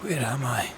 Where am I?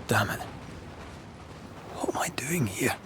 Damn it. What am I doing here?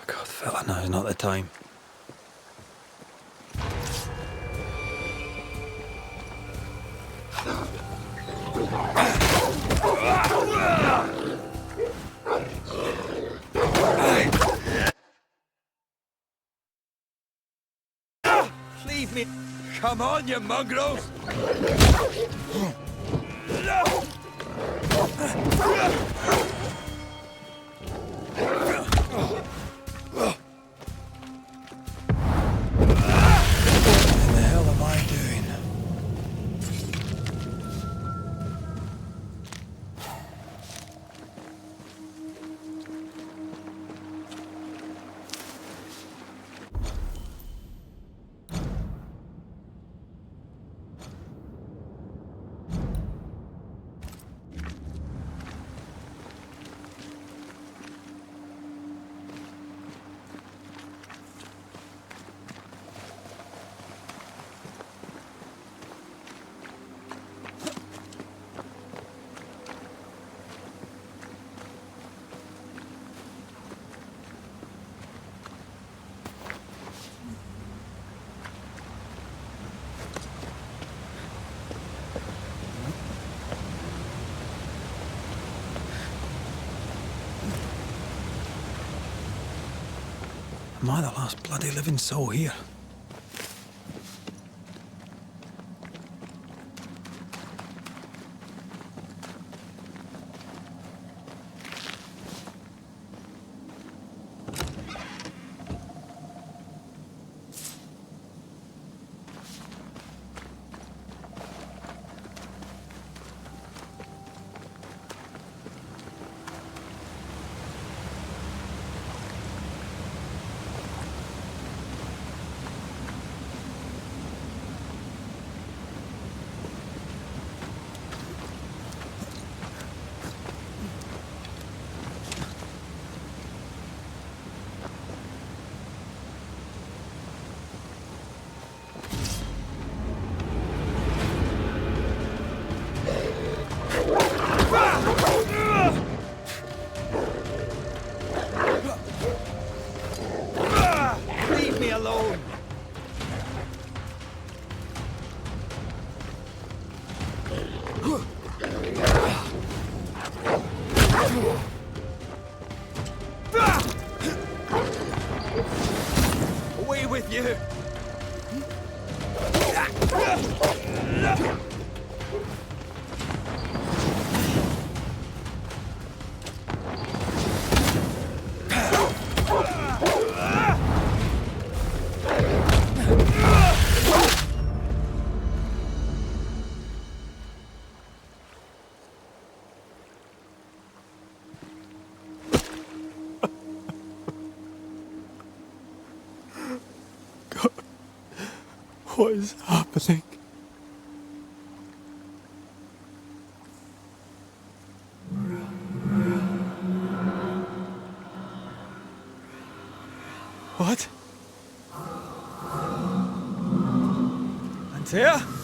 God, fella, now's not the time. Leave me! Come on, you mongrels! Am I the last bloody living soul here? Leave me alone! Away with you! What is happening? What? Antea?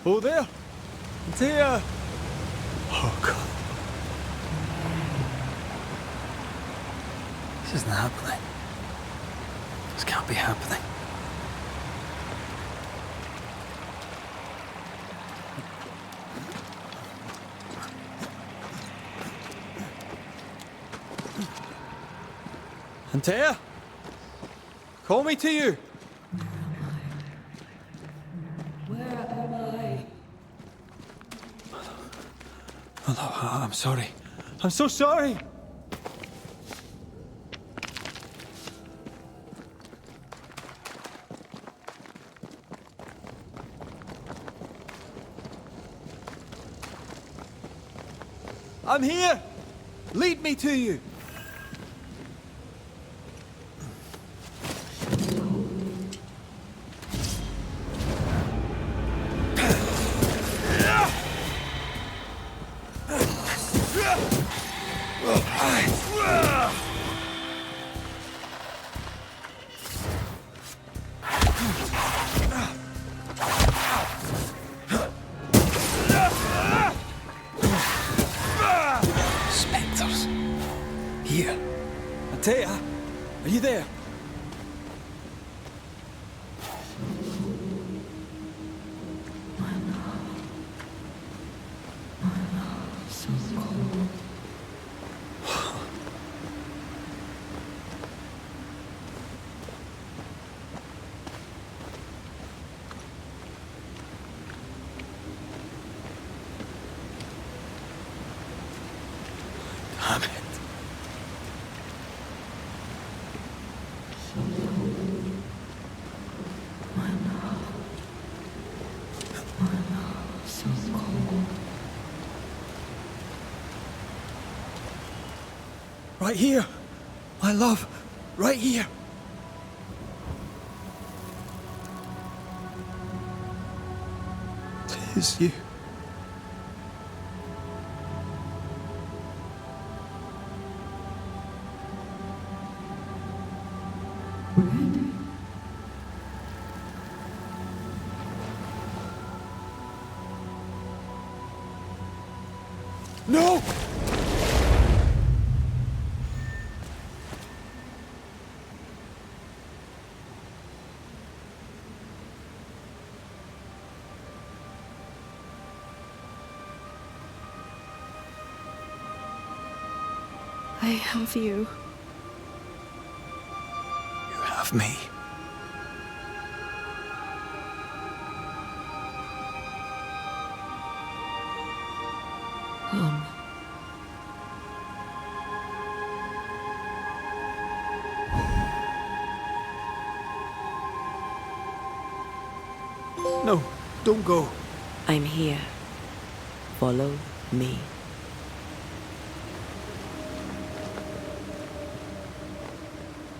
Oh, there! Antea! Oh, God. This isn't happening. This can't be happening. Antea? Call me to you! Oh, no, I'm sorry. I'm so sorry! I'm here! Lead me to you! Right here. My love. Right here. Tis you. No! I have you. You have me. No, don't go. I'm here. Follow me.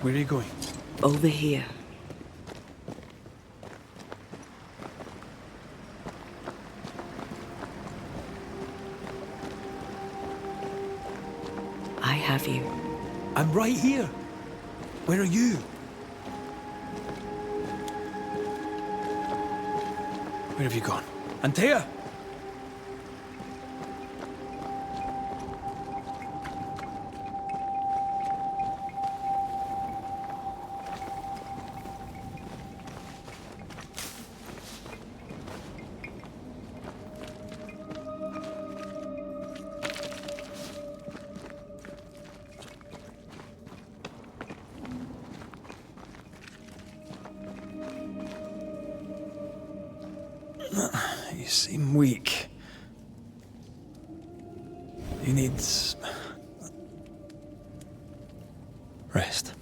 Where are you going? Over here. I have you. I'm right here. Where are you? Where have you gone? Antea! You seem weak. You need rest.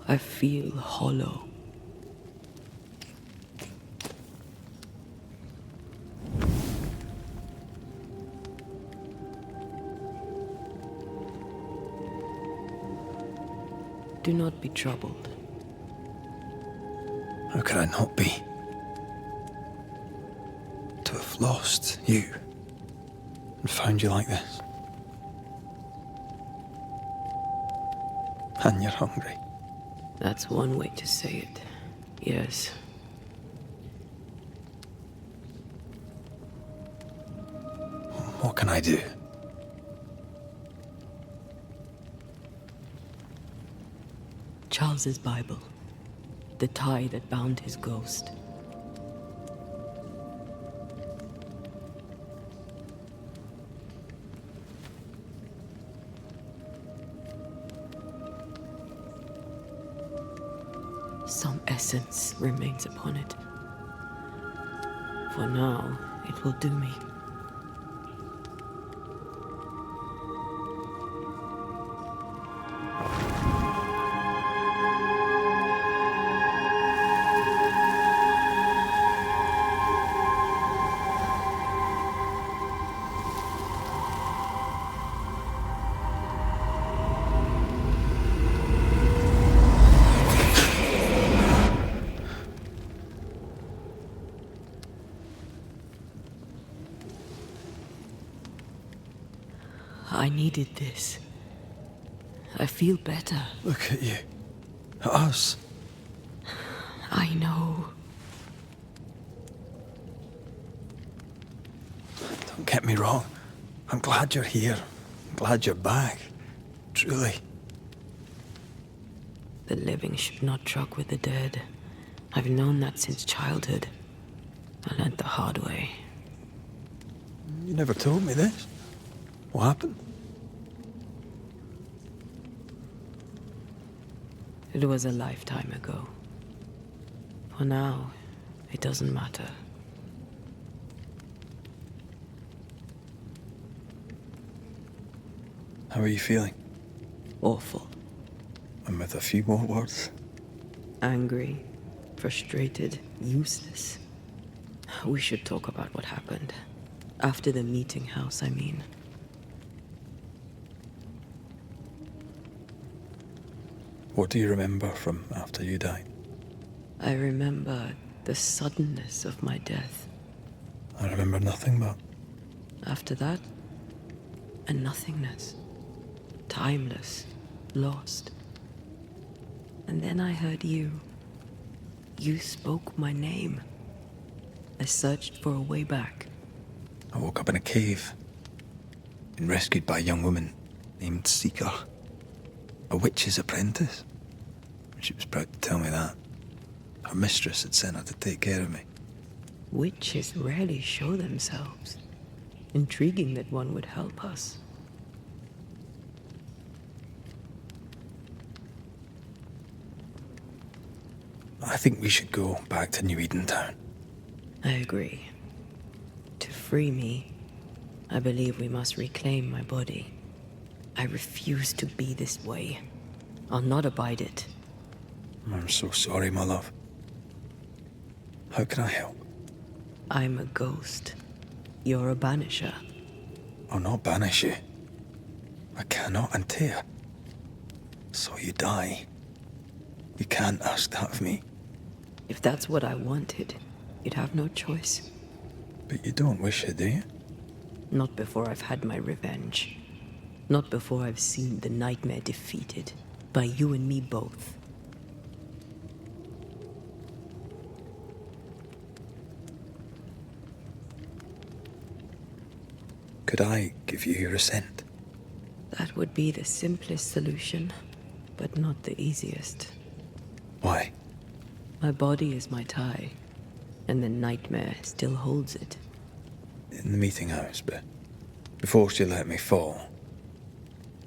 I feel hollow. Do not be troubled. How could I not be? To have lost you and found you like this. And you're hungry. That's one way to say it. Yes. What can I do? Charles's Bible. The tie that bound his ghost. Some essence remains upon it. For now, it will do me. I needed this. I feel better. Look at you. At us. I know. Don't get me wrong. I'm glad you're here. I'm glad you're back. Truly. The living should not truck with the dead. I've known that since childhood. I learned the hard way. You never told me this. What happened? It was a lifetime ago. For now, it doesn't matter. How are you feeling? Awful. And with a few more words? Angry, frustrated, useless. We should talk about what happened. After the meeting house, I mean. What do you remember from after you died? I remember the suddenness of my death. I remember nothing but... After that, a nothingness. Timeless. Lost. And then I heard you. You spoke my name. I searched for a way back. I woke up in a cave. Been rescued by a young woman named Seeker. A witch's apprentice. She was proud to tell me that. Her mistress had sent her to take care of me. Witches rarely show themselves. Intriguing that one would help us. I think we should go back to New Eden Town. I agree. To free me, I believe we must reclaim my body. I refuse to be this way. I'll not abide it. I'm so sorry, my love. How can I help? I'm a ghost. You're a banisher. I'll not banish you. I cannot, Antea. So you die. You can't ask that of me. If that's what I wanted, you'd have no choice. But you don't wish it, do you? Not before I've had my revenge. Not before I've seen the nightmare defeated. By you and me both. Could I give you your assent? That would be the simplest solution, but not the easiest. Why? My body is my tie, and the nightmare still holds it. In the meeting house, but before she let me fall,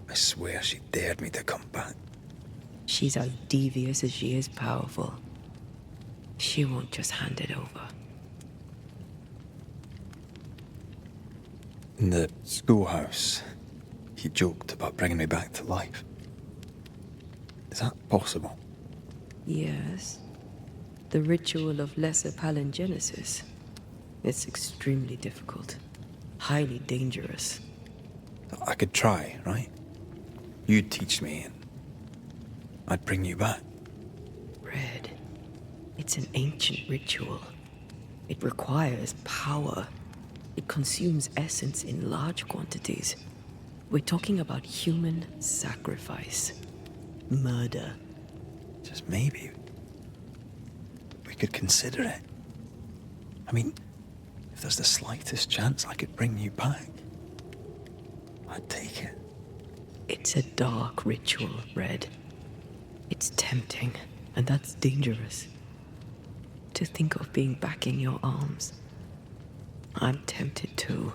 I swear she dared me to come back. She's as devious as she is powerful. She won't just hand it over. In the schoolhouse, he joked about bringing me back to life. Is that possible? Yes. The ritual of lesser palingenesis. It's extremely difficult. Highly dangerous. I could try, right? You'd teach me and I'd bring you back. Red. It's an ancient ritual. It requires power. It consumes essence in large quantities. We're talking about human sacrifice. Murder. Just maybe we could consider it. I mean, if there's the slightest chance I could bring you back, I'd take it. It's a dark ritual, Red. It's tempting, and that's dangerous. To think of being back in your arms. I'm tempted too.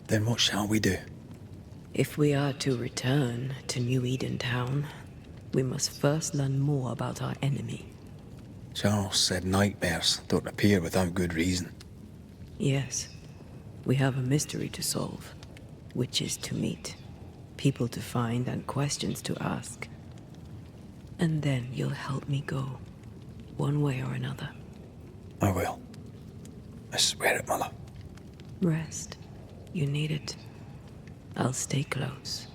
Then what shall we do? If we are to return to New Eden Town, we must first learn more about our enemy. Charles said nightmares don't appear without good reason. Yes, we have a mystery to solve, witches to meet, people to find, and questions to ask. And then you'll help me go, one way or another. I will. I swear it, my love. Rest. You need it. I'll stay close.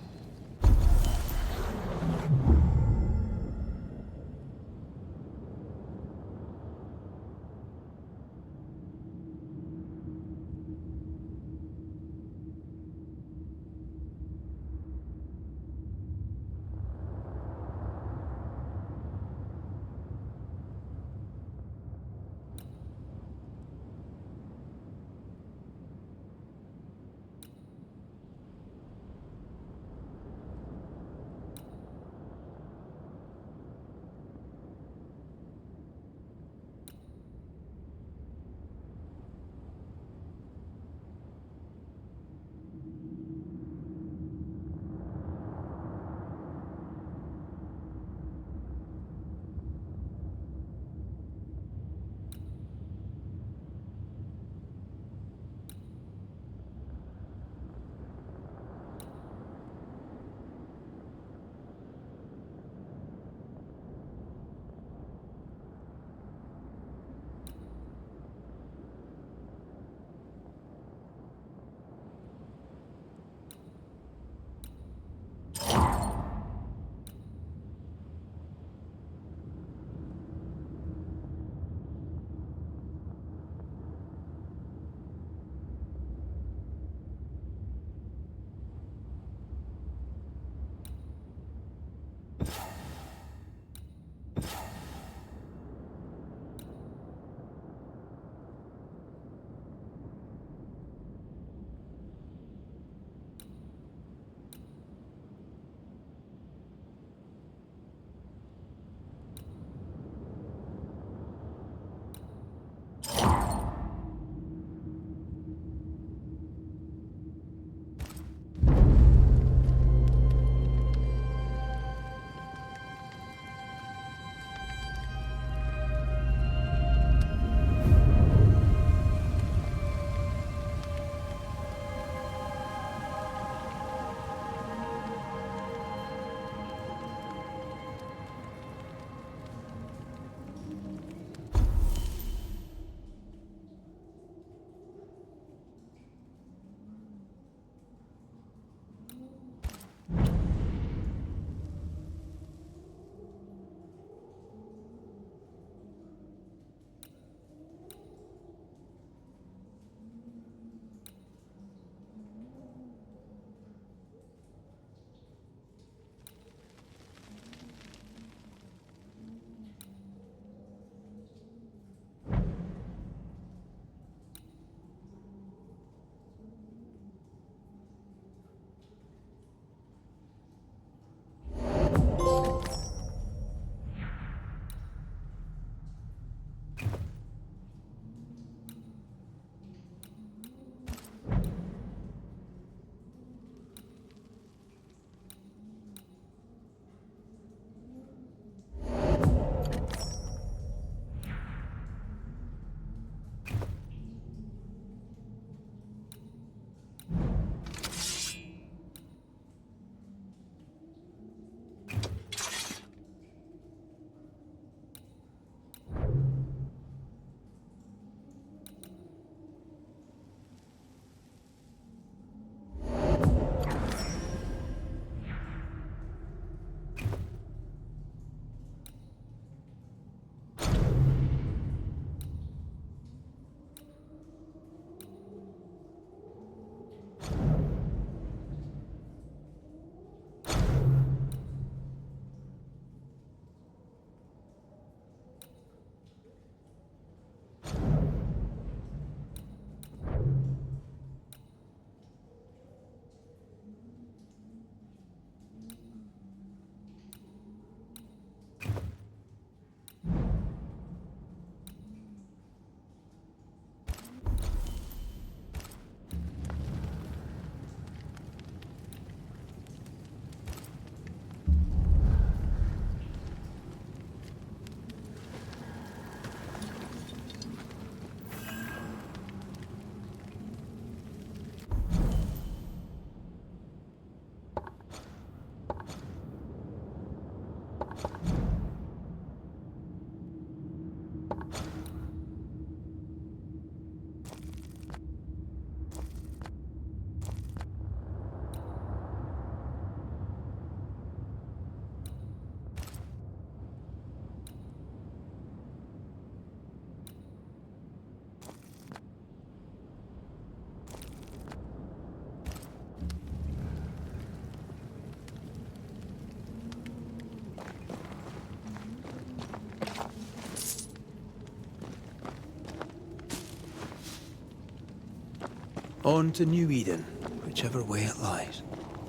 On to New Eden, whichever way it lies.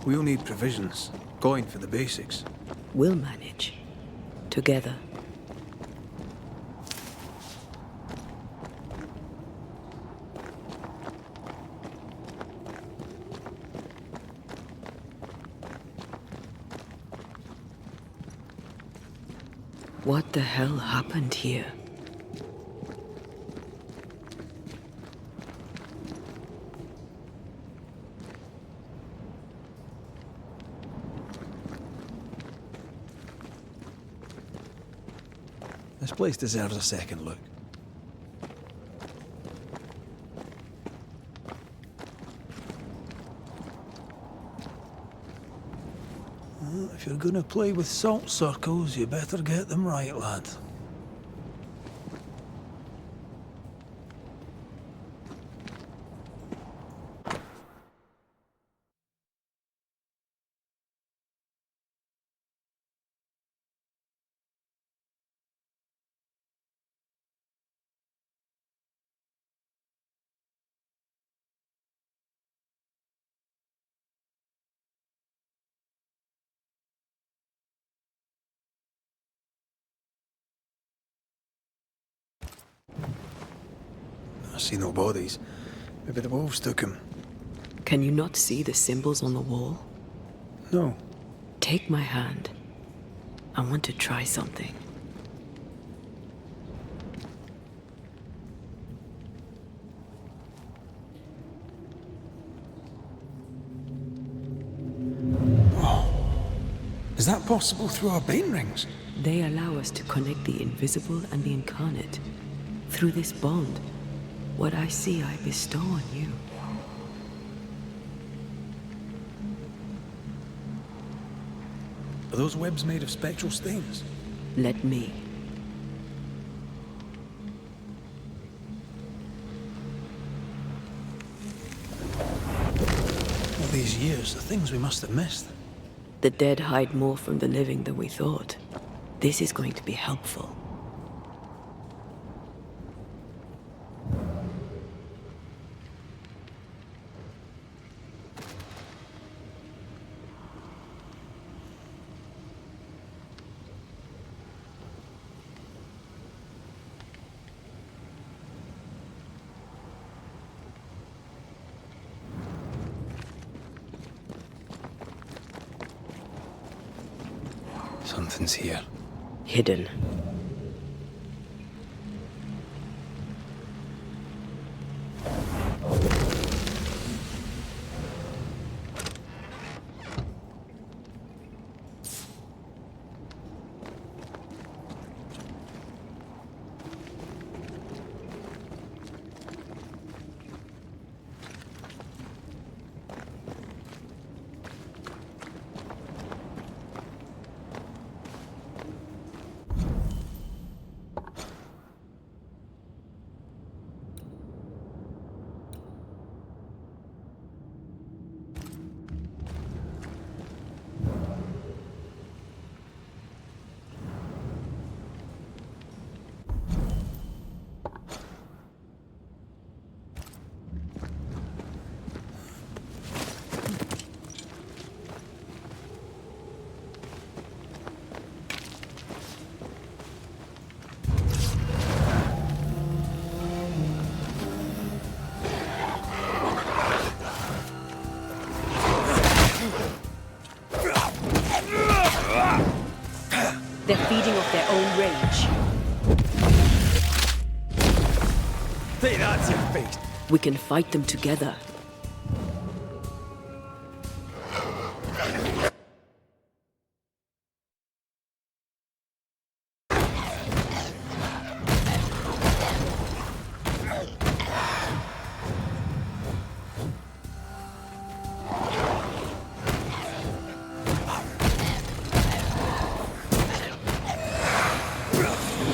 We'll need provisions, going for the basics. We'll manage. Together. What the hell happened here? This place deserves a second look. Well, if you're gonna play with salt circles, you better get them right, lad. I see no bodies. Maybe the wolves took him. Can you not see the symbols on the wall? No. Take my hand. I want to try something. Is that possible through our bane rings? They allow us to connect the invisible and the incarnate. Through this bond, what I see I bestow on you. Are those webs made of spectral stains? Let me. All these years, the things we must have missed. The dead hide more from the living than we thought. This is going to be helpful. Something's here. Hidden. They're feeding off their own rage. Take that to your face. We can fight them together.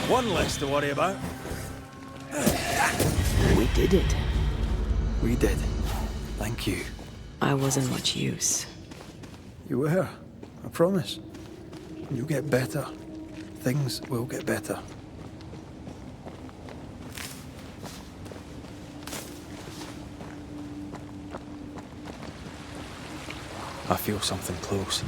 One less to worry about. We did it. We did. Thank you. I wasn't much use. You were. I promise. You'll get better. Things will get better. I feel something close.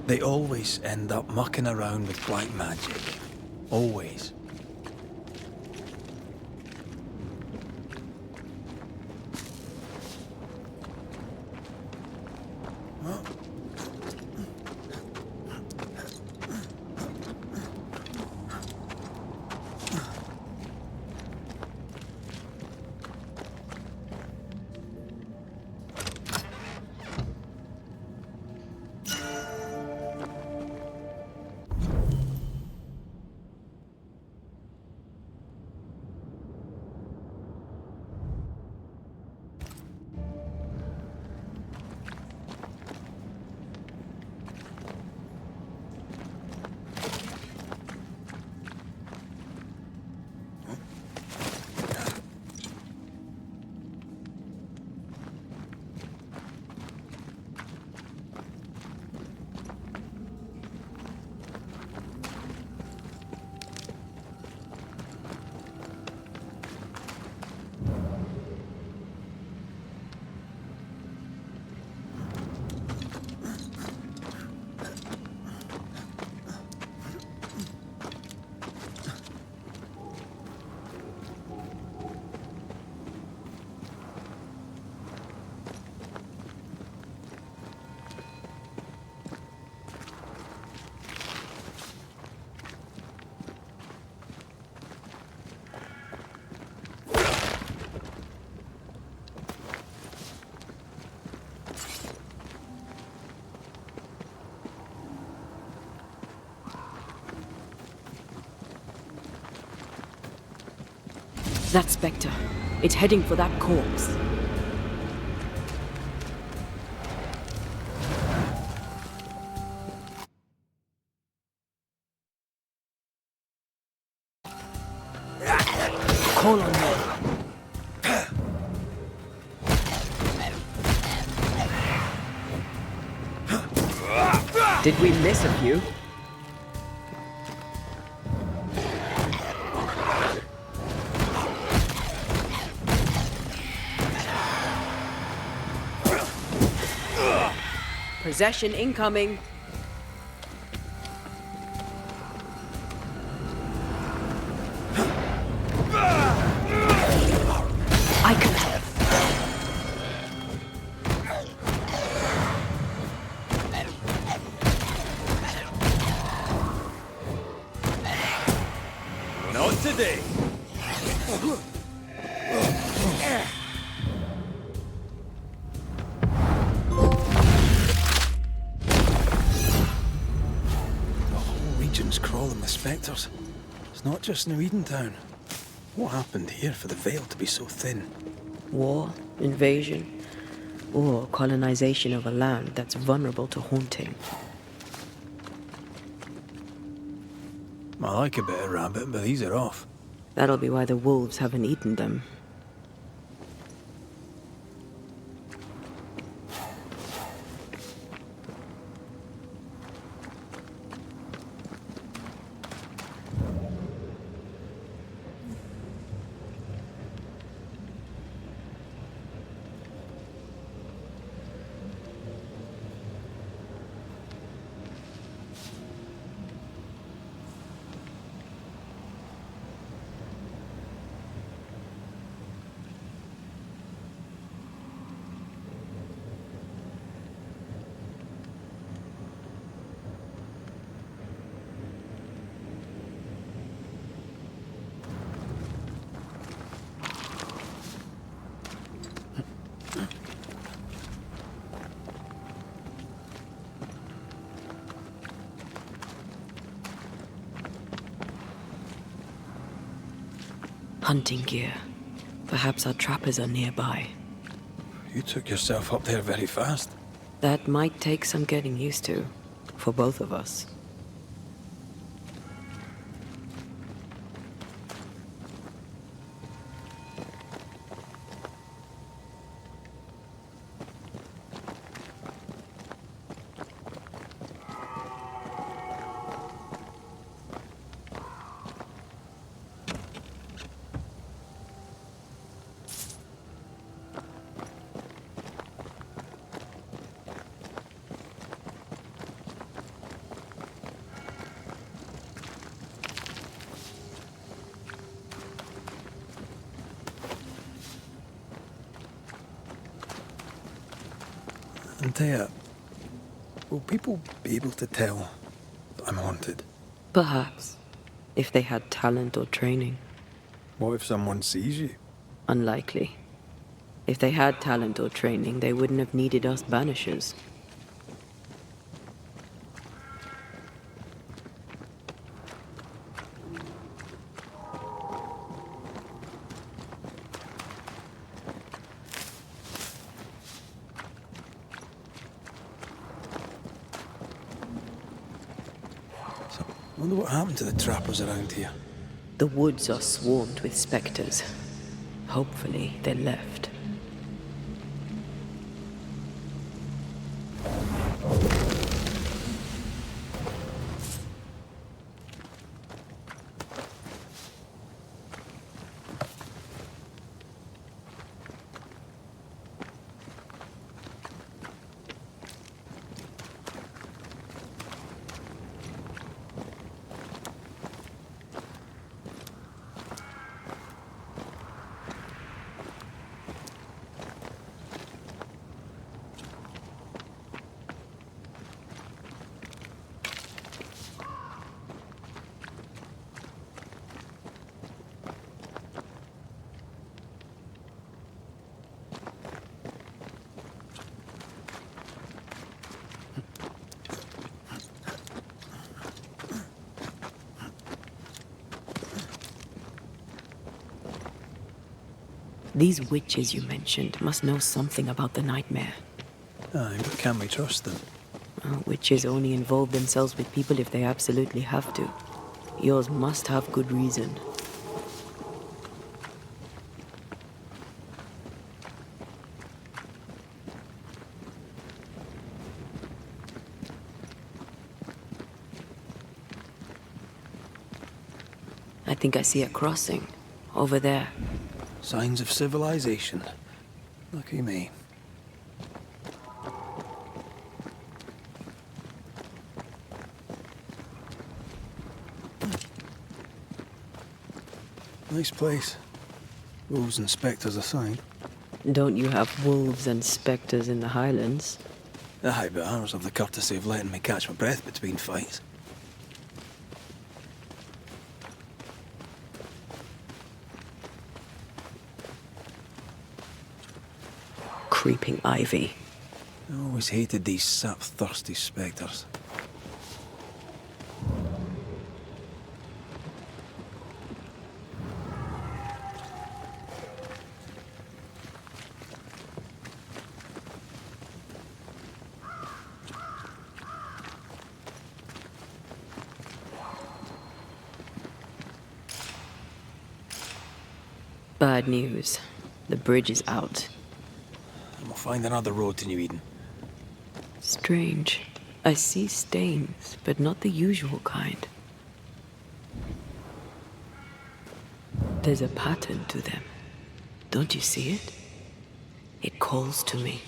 They always end up mucking around with black magic. Always. That specter. It's heading for that corpse. Call on me. Did we miss a few? Possession incoming. I can help. Not today. Crawling with specters. It's not just New Edentown. What happened here for the veil to be so thin? War, invasion. or colonization of a land that's vulnerable to haunting. I like a bit of rabbit, but these are off. That'll be why the wolves haven't eaten them. Hunting gear. Perhaps our trappers are nearby. You took yourself up there very fast. That might take some getting used to, for both of us. Antea, will people be able to tell that I'm haunted? Perhaps, if they had talent or training. What if someone sees you? Unlikely. If they had talent or training, they wouldn't have needed us Banishers. I wonder what happened to the trappers around here. The woods are swarmed with specters. Hopefully, they left. These witches you mentioned must know something about the nightmare. Aye, but can we trust them? Witches only involve themselves with people if they absolutely have to. Yours must have good reason. I think I see a crossing. Over there. Signs of civilization. Lucky me. Nice place. Wolves and specters aside. Don't you have wolves and specters in the Highlands? Aye, but ours have the courtesy of letting me catch my breath between fights. Creeping ivy. I always hated these sap-thirsty specters. Bad news. The bridge is out. And we'll find another road to New Eden. Strange. I see stains, but not the usual kind. There's a pattern to them. Don't you see it? It calls to me.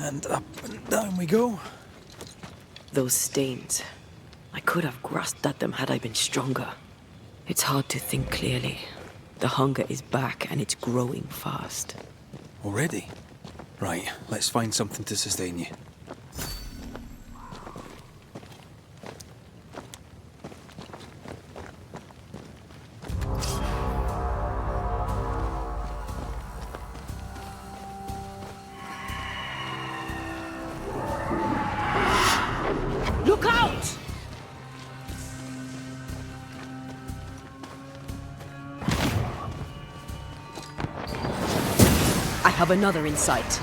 And up and down we go. Those stains. I could have grasped at them had I been stronger. It's hard to think clearly. The hunger is back and it's growing fast. Already? Right, let's find something to sustain you. Look out! I have another in sight.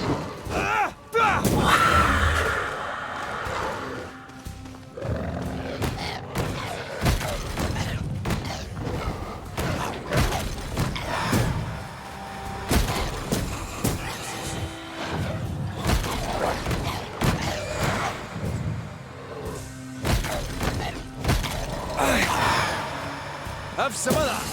Have some of that.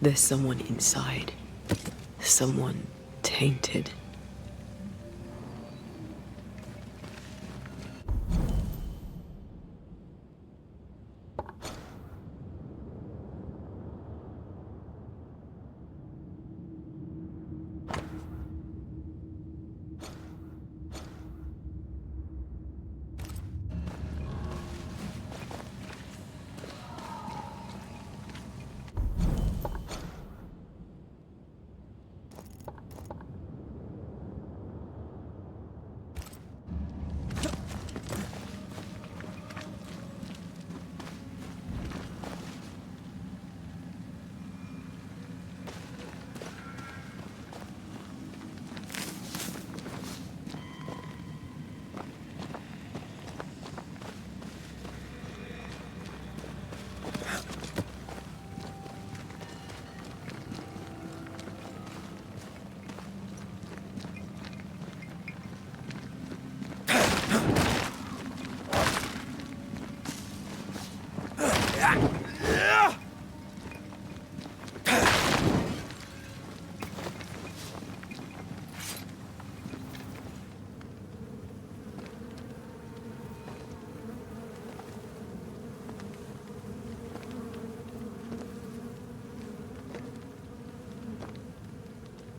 There's someone inside. Someone tainted.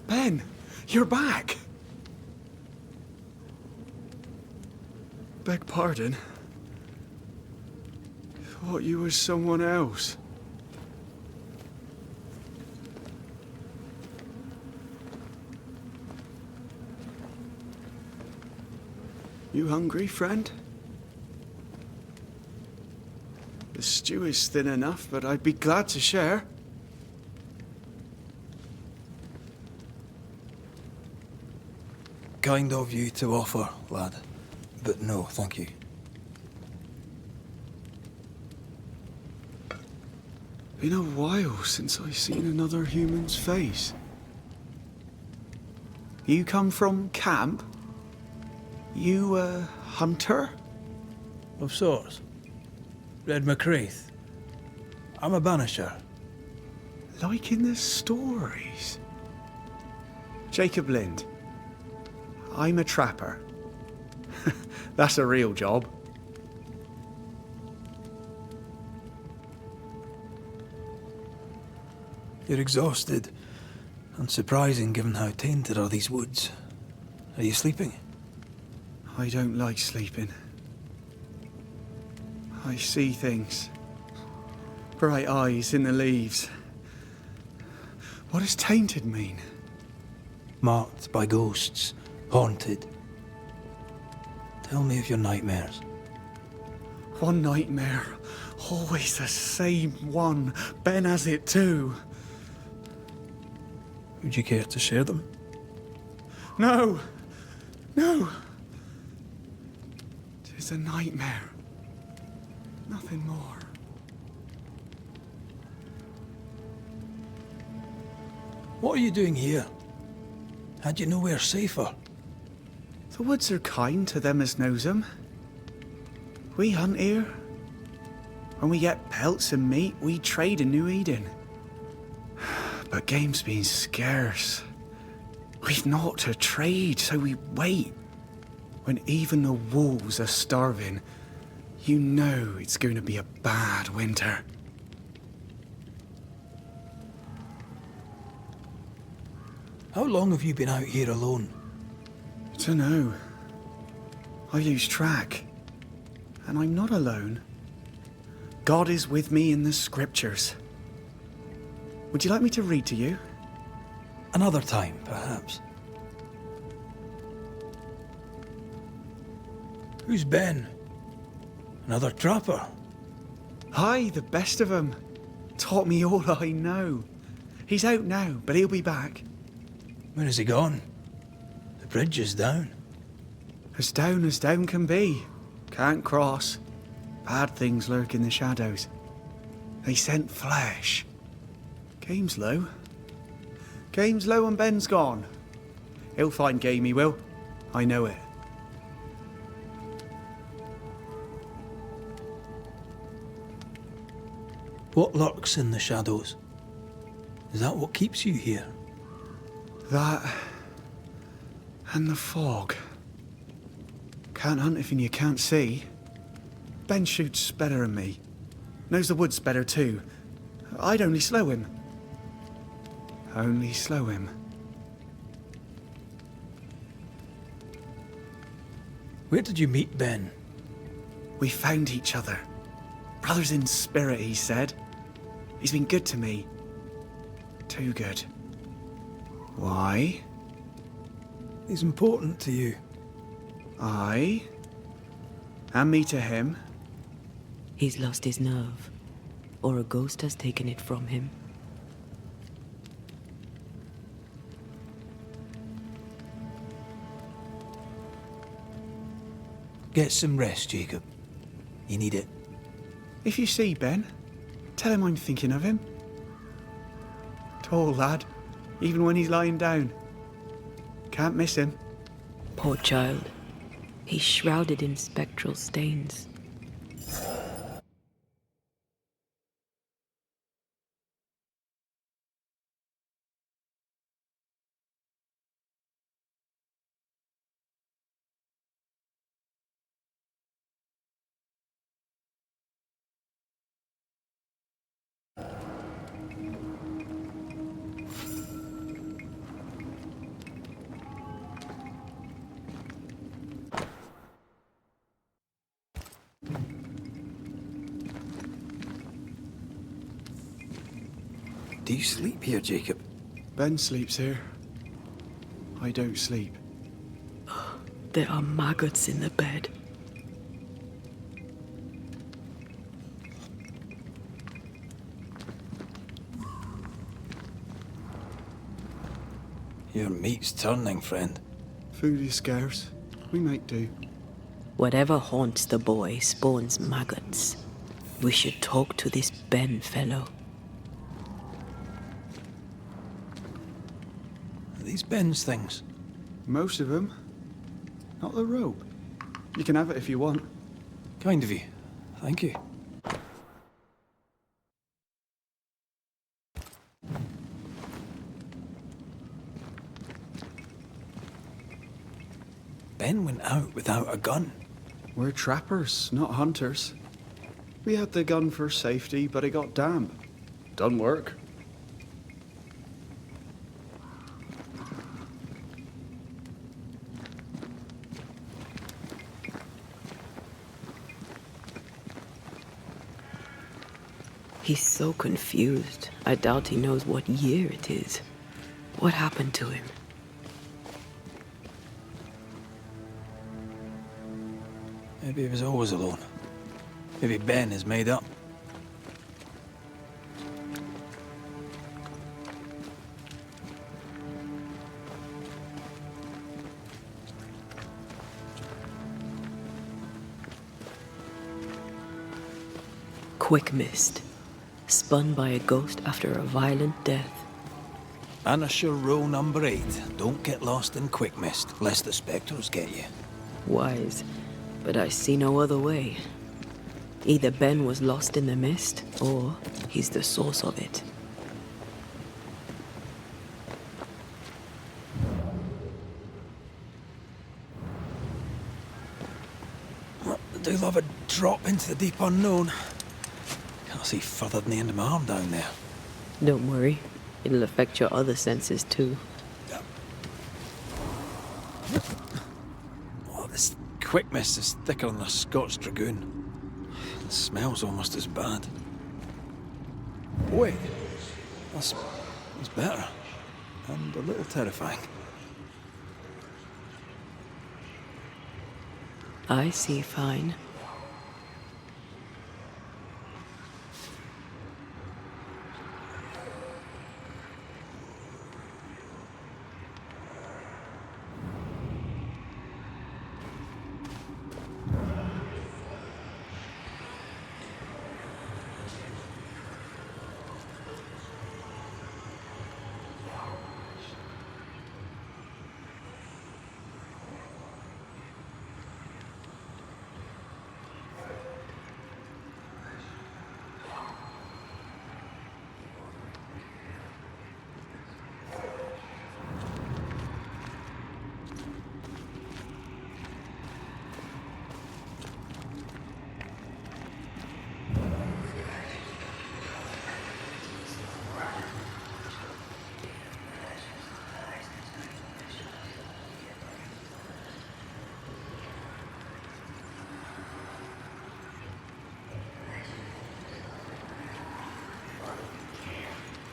Ben, you're back. Beg pardon. Thought you was someone else. You hungry, friend? The stew is thin enough, but I'd be glad to share. Kind of you to offer, lad. But no, thank you. Been a while since I seen another human's face. You come from camp? You a hunter? Of sorts. Red McCraith. I'm a banisher. Like in the stories. Jacob Lind. I'm a trapper. That's a real job. You're exhausted. Unsurprising given how tainted are these woods. Are you sleeping? I don't like sleeping. I see things. Bright eyes in the leaves. What does tainted mean? Marked by ghosts. Haunted. Tell me of your nightmares. One nightmare. Always the same one. Ben has it too. Would you care to share them? No! No! 'Tis a nightmare. Nothing more. What are you doing here? Had you nowhere safer? The woods are kind to them as knows 'em. We hunt here. When we get pelts and meat, we trade in New Eden. But game's been scarce. We've naught to trade, so we wait. When even the wolves are starving, you know it's going to be a bad winter. How long have you been out here alone? Dunno. I lose track. And I'm not alone. God is with me in the scriptures. Would you like me to read to you? Another time, perhaps. Who's Ben? Another trapper? Aye, the best of 'em. Taught me all I know. He's out now, but he'll be back. Where has he gone? The bridge is down. As down can be. Can't cross. Bad things lurk in the shadows. They scent flesh. Game's low. Game's low and Ben's gone. He'll find game, he will. I know it. What lurks in the shadows? Is that what keeps you here? That and the fog. Can't hunt if you can't see. Ben shoots better than me. Knows the woods better too. I'd only slow him. Only slow him. Where did you meet Ben? We found each other. Brothers in spirit, he said. He's been good to me. Too good. Why? He's important to you. I? And me to him? He's lost his nerve, or a ghost has taken it from him. Get some rest, Jacob. You need it. If you see Ben, tell him I'm thinking of him. Tall lad, even when he's lying down. Can't miss him. Poor child. He's shrouded in spectral stains. Do you sleep here, Jacob? Ben sleeps here. I don't sleep. There are maggots in the bed. Your meat's turning, friend. Food is scarce. We make do. Whatever haunts the boy spawns maggots. We should talk to this Ben fellow. These Ben's things. Most of them. Not the rope. You can have it if you want. Kind of you. Thank you. Ben went out without a gun. We're trappers, not hunters. We had the gun for safety, but it got damp. Done work. He's so confused. I doubt he knows what year it is. What happened to him? Maybe he was always alone. Maybe Ben is made up. Quick mist. Spun by a ghost after a violent death. Banisher row number 8. Don't get lost in quick mist, lest the specters get you. Wise, but I see no other way. Either Ben was lost in the mist, or he's the source of it. They do love a drop into the deep unknown. Can't see further than the end of my arm down there. Don't worry, it'll affect your other senses too. Oh, this quick mist is thicker than a Scots dragoon. It smells almost as bad. Wait, that's better. And a little terrifying. I see fine.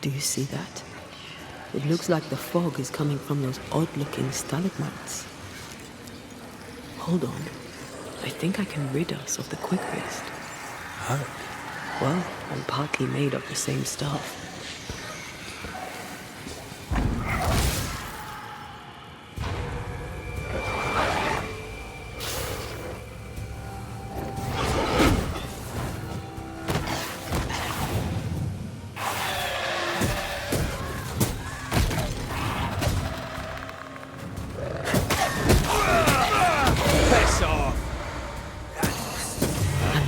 Do you see that? It looks like the fog is coming from those odd-looking stalagmites. Hold on. I think I can rid us of the quick mist. How? Well, I'm partly made of the same stuff.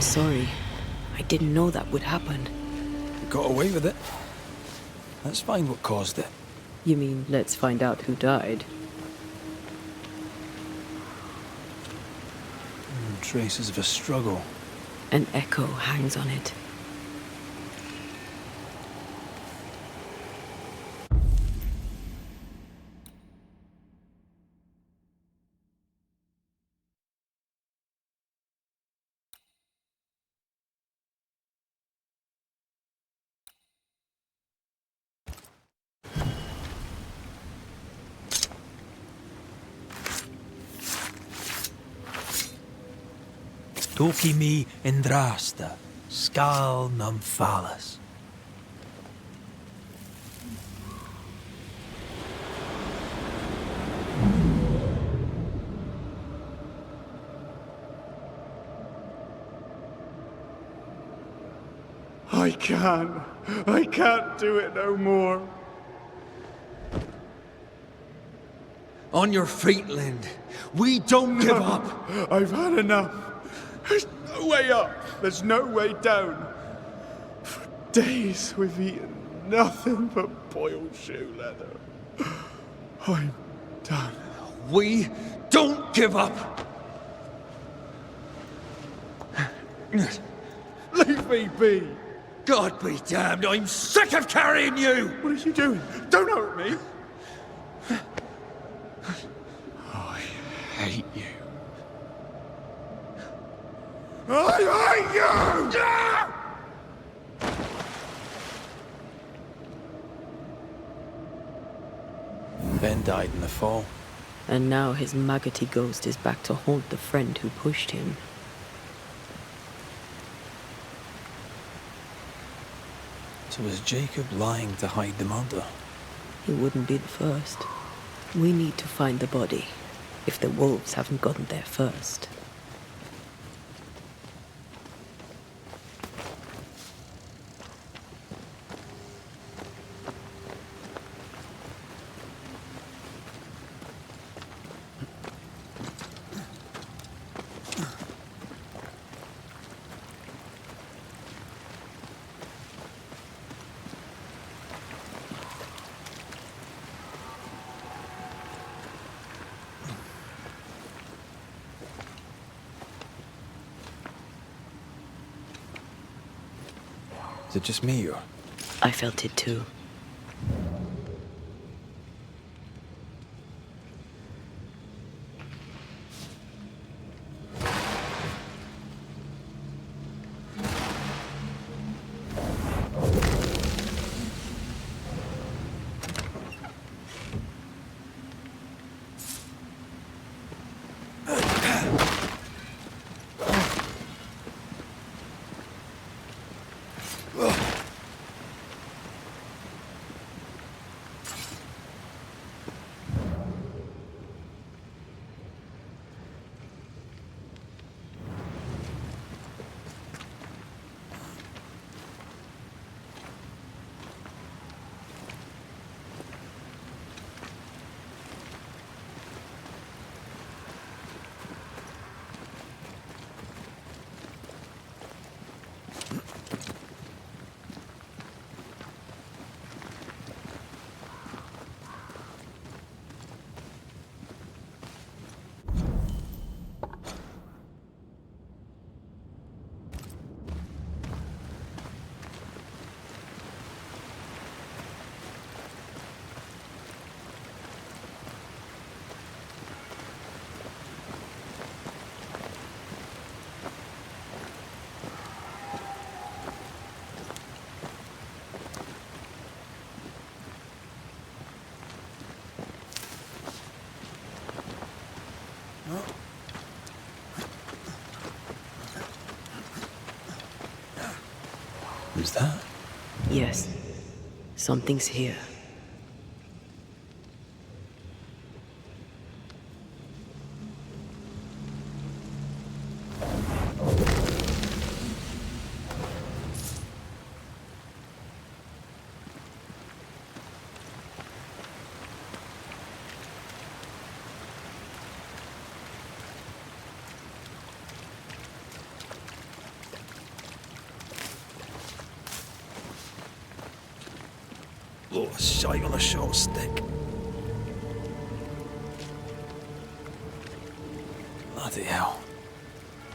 Sorry. I didn't know that would happen. You got away with it. Let's find what caused it. You mean, let's find out who died? Traces of a struggle. An echo hangs on it. Toki mi entrusted, skal nymphalis. I can't do it no more. On your feet, Lind. We don't give up. I've had enough. There's no way up. There's no way down. For days we've eaten nothing but boiled shoe leather. I'm done. We don't give up. Leave me be. God be damned, I'm sick of carrying you! What are you doing? Don't hurt me. I hate you. I hate you! Ben died in the fall. And now his maggoty ghost is back to haunt the friend who pushed him. So was Jacob lying to hide the murder? He wouldn't be the first. We need to find the body, if the wolves haven't gotten there first. Is it just me, or? I felt it too. Who's that? Yes, something's here. Oh, a shite on a short stick. Bloody hell.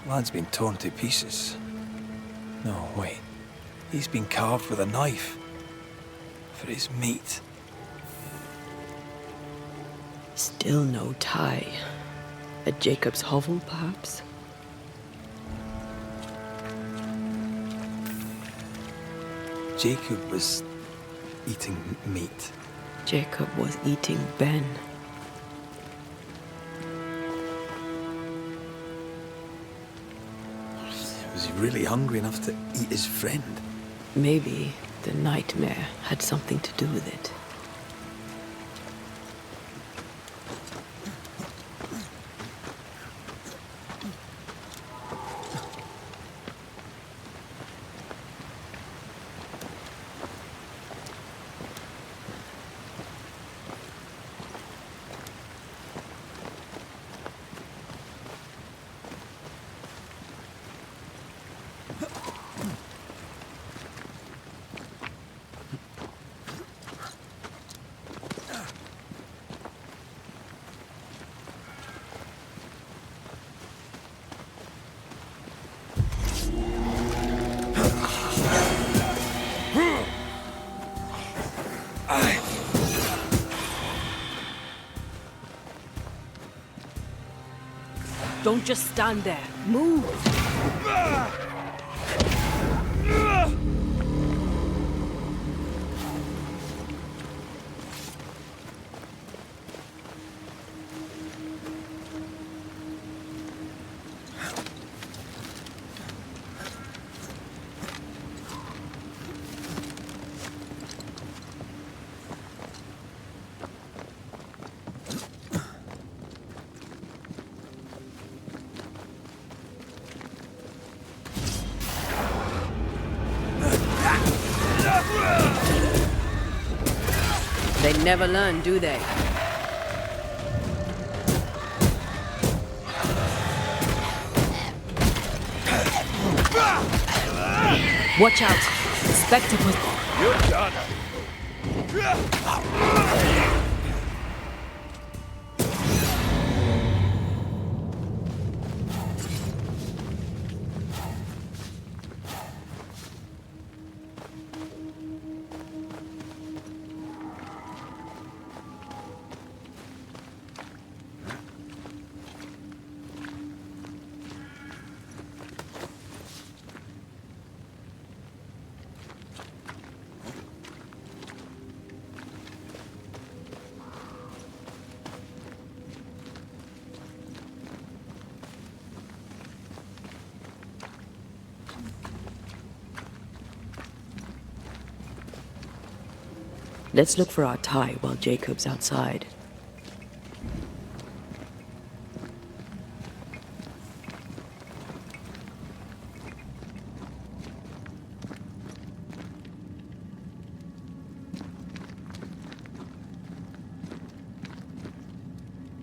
Lad's been torn to pieces. No, wait. He's been carved with a knife. For his meat. Still no tie. At Jacob's hovel, perhaps? Jacob was eating meat. Jacob was eating Ben. Was he really hungry enough to eat his friend? Maybe the nightmare had something to do with it. Don't just stand there. Move! They never learn, do they? Watch out! Spectre was... You got it. Let's look for our tie while Jacob's outside.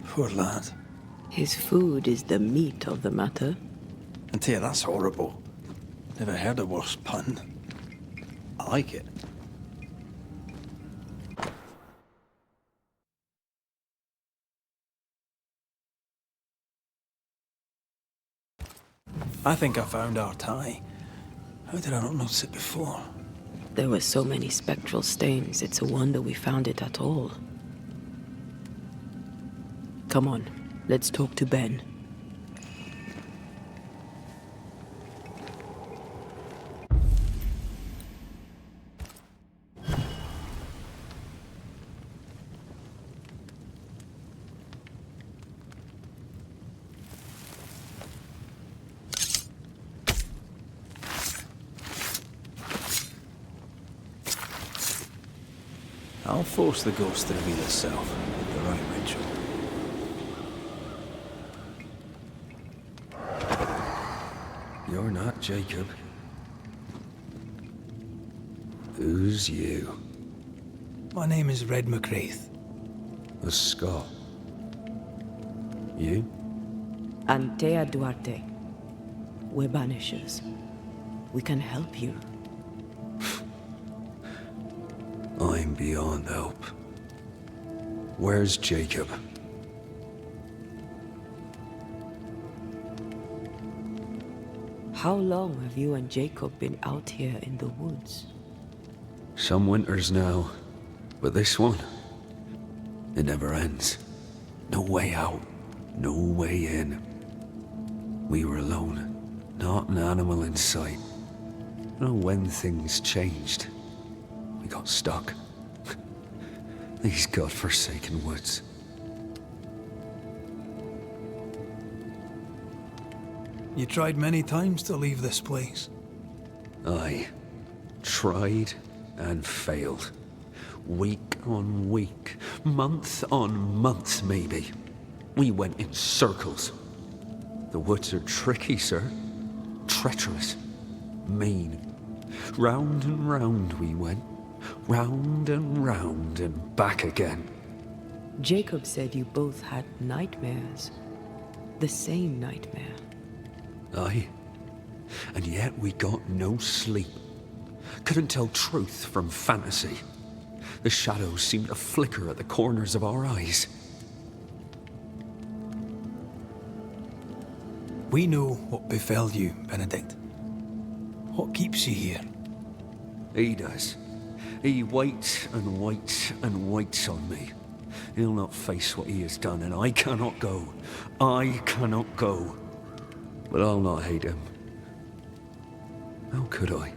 Poor lad. His food is the meat of the matter. Antea, that's horrible. Never heard a worse pun. I like it. I think I found our tie. How did I not notice it before? There were so many spectral stains, it's a wonder we found it at all. Come on, let's talk to Ben. I'll force the ghost to reveal itself with the right ritual. You're not Jacob. Who's you? My name is Red McCraith. A Scot. You? Antea Duarte. We're Banishers. We can help you. I'm beyond help. Where's Jacob? How long have you and Jacob been out here in the woods? Some winters now, but this one, it never ends. No way out, no way in. We were alone, not an animal in sight. I don't know when things changed. We got stuck. These godforsaken woods. You tried many times to leave this place. I tried and failed. Week on week, month on month maybe. We went in circles. The woods are tricky, sir. Treacherous. Mean. Round and round we went. Round and back again. Jacob said you both had nightmares. The same nightmare. Aye. And yet we got no sleep. Couldn't tell truth from fantasy. The shadows seemed to flicker at the corners of our eyes. We know what befell you, Benedict. What keeps you here? He does. He waits and waits and waits on me. He'll not face what he has done, and I cannot go. I cannot go. But I'll not hate him. How could I?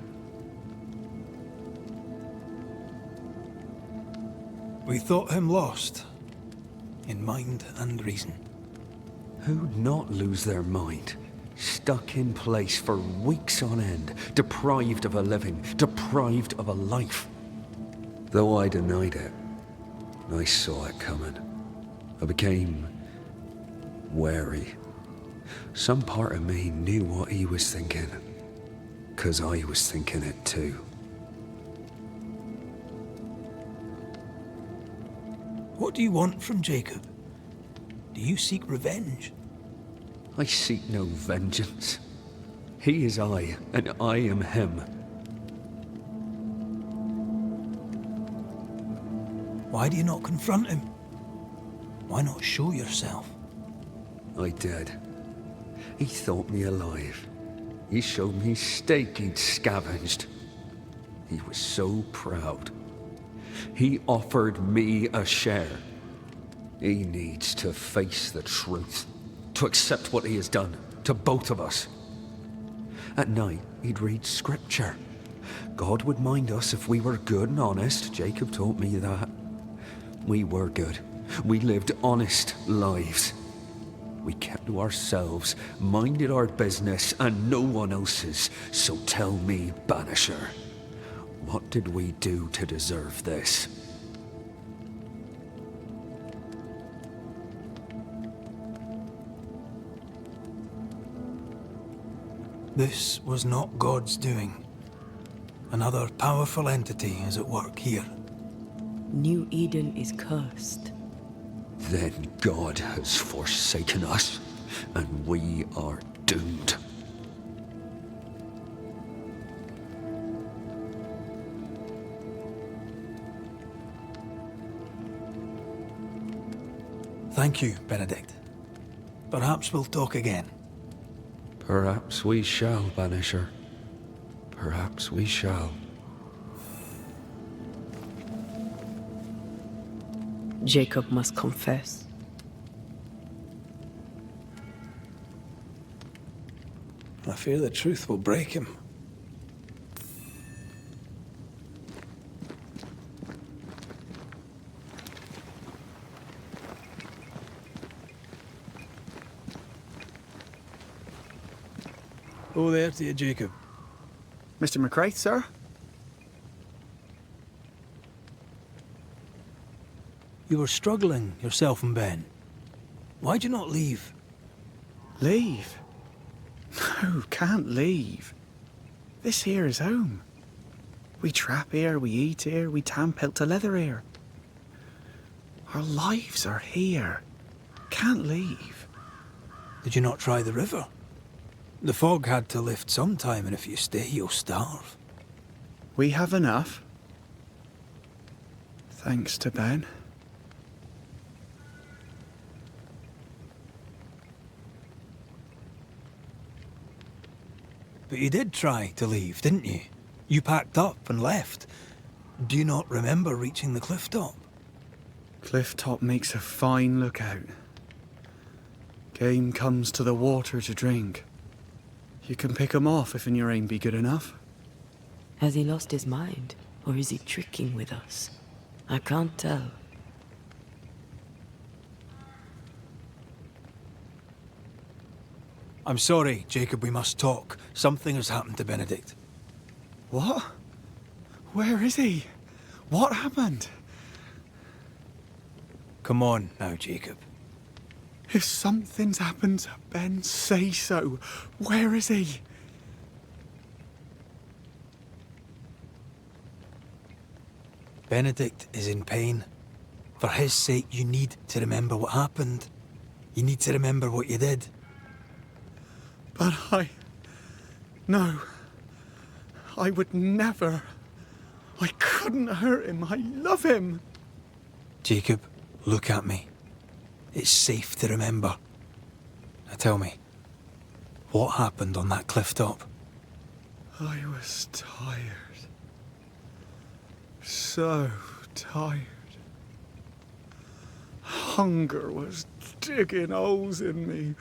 We thought him lost, in mind and reason. Who'd not lose their mind? Stuck in place for weeks on end, deprived of a living, deprived of a life. Though I denied it, I saw it coming. I became wary. Some part of me knew what he was thinking, 'cause I was thinking it too. What do you want from Jacob? Do you seek revenge? I seek no vengeance. He is I, and I am him. Why do you not confront him? Why not show yourself? I did. He thought me alive. He showed me steak he'd scavenged. He was so proud. He offered me a share. He needs to face the truth, to accept what he has done to both of us. At night, he'd read scripture. God would mind us if we were good and honest. Jacob taught me that. We were good. We lived honest lives. We kept to ourselves, minded our business and no one else's. So tell me, Banisher, what did we do to deserve this? This was not God's doing. Another powerful entity is at work here. New Eden is cursed. Then God has forsaken us, and we are doomed. Thank you, Benedict. Perhaps we'll talk again. Perhaps we shall, Banisher. Perhaps we shall. Jacob must confess. I fear the truth will break him. Oh, there to you, Jacob. Mr. McCraith, sir? You were struggling, yourself and Ben. Why'd you not leave? Leave? No, can't leave. This here is home. We trap here, we eat here, we tan pelt to leather here. Our lives are here. Can't leave. Did you not try the river? The fog had to lift sometime, and if you stay, you'll starve. We have enough. Thanks to Ben. But you did try to leave, didn't you? You packed up and left. Do you not remember reaching the cliff top? Cliff top makes a fine lookout. Game comes to the water to drink. You can pick 'em off if your aim be good enough. Has he lost his mind, or is he tricking with us? I can't tell. I'm sorry, Jacob, we must talk. Something has happened to Benedict. What? Where is he? What happened? Come on now, Jacob. If something's happened to Ben, say so. Where is he? Benedict is in pain. For his sake, you need to remember what happened. You need to remember what you did. But No. I would never. I couldn't hurt him. I love him. Jacob, look at me. It's safe to remember. Now tell me, what happened on that cliff top? I was tired. So tired. hunger was digging holes in me,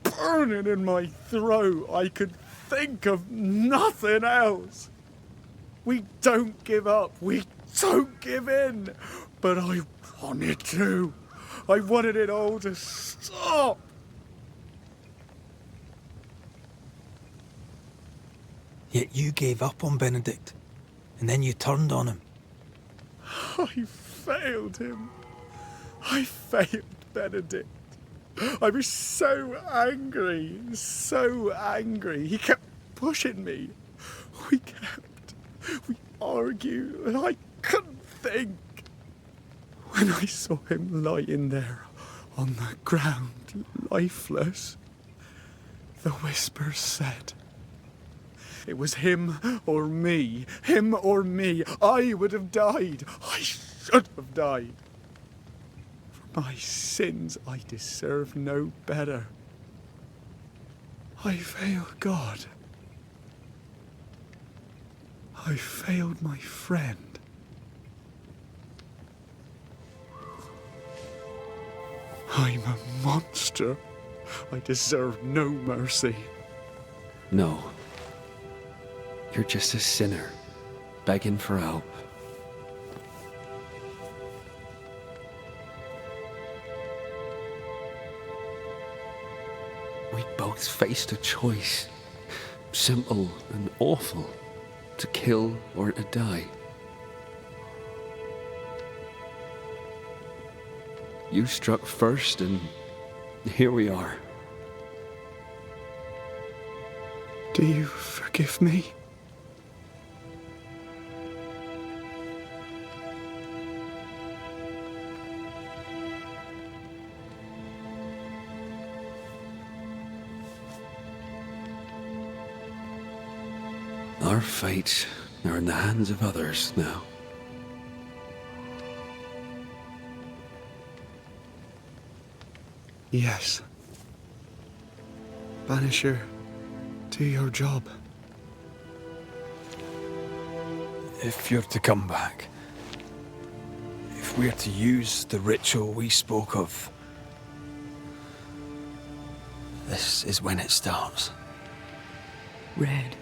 burning in my throat. I could think of nothing else. We don't give up. We don't give in. But I wanted to. I wanted it all to stop. Yet you gave up on Benedict, and then you turned on him. I failed him. I failed Benedict. I was so angry, so angry. He kept pushing me. We argued, and I couldn't think. When I saw him lying there on the ground, lifeless, the whispers said, it was him or me. Him or me. I would have died. I should have died. For my sins, I deserve no better. I failed God. I failed my friend. I'm a monster. I deserve no mercy. No. You're just a sinner, begging for help. We both faced a choice, simple and awful, to kill or to die. You struck first, and here we are. Do you forgive me? Our fates are in the hands of others now. Yes. Banisher, do your job. If you're to come back, if we're to use the ritual we spoke of, this is when it starts. Red,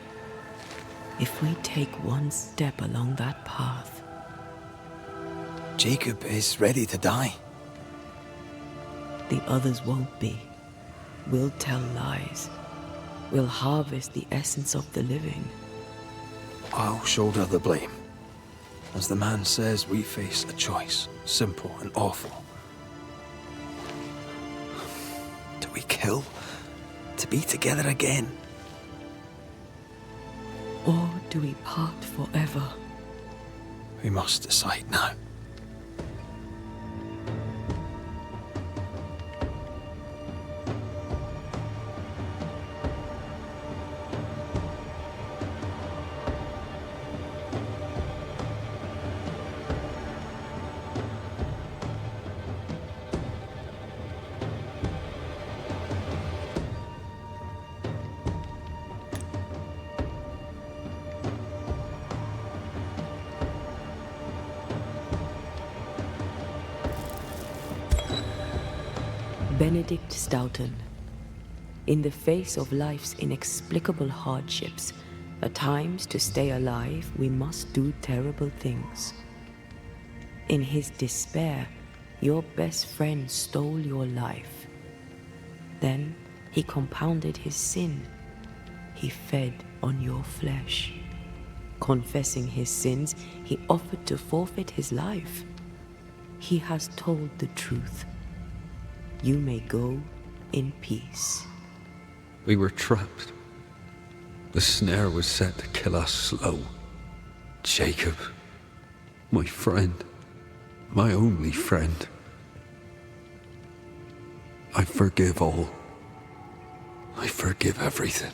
if we take one step along that path, Jacob is ready to die. the others won't be. We'll tell lies. We'll harvest the essence of the living. I'll shoulder the blame. As the man says, we face a choice, simple and awful. Do we kill to be together again? Or do we part forever? We must decide now. Benedict Stoughton. In the face of life's inexplicable hardships, at times to stay alive, we must do terrible things. In his despair, your best friend stole your life. Then he compounded his sin. He fed on your flesh. Confessing his sins, he offered to forfeit his life. He has told the truth. You may go in peace. We were trapped. The snare was set to kill us slow. Jacob, my friend, my only friend. I forgive all. I forgive everything.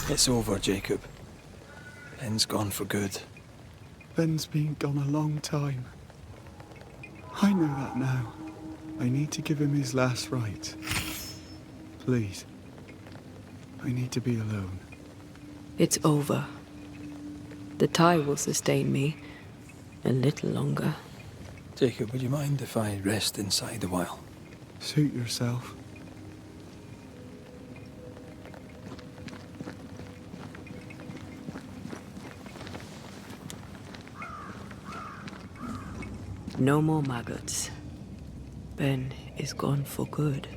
It's over, Jacob. Ben's gone for good. Ben's been gone a long time. I know that now. I need to give him his last rites. Please. I need to be alone. It's over. The tie will sustain me a little longer. Jacob, would you mind if I rest inside a while? Suit yourself. No more maggots. Ben is gone for good.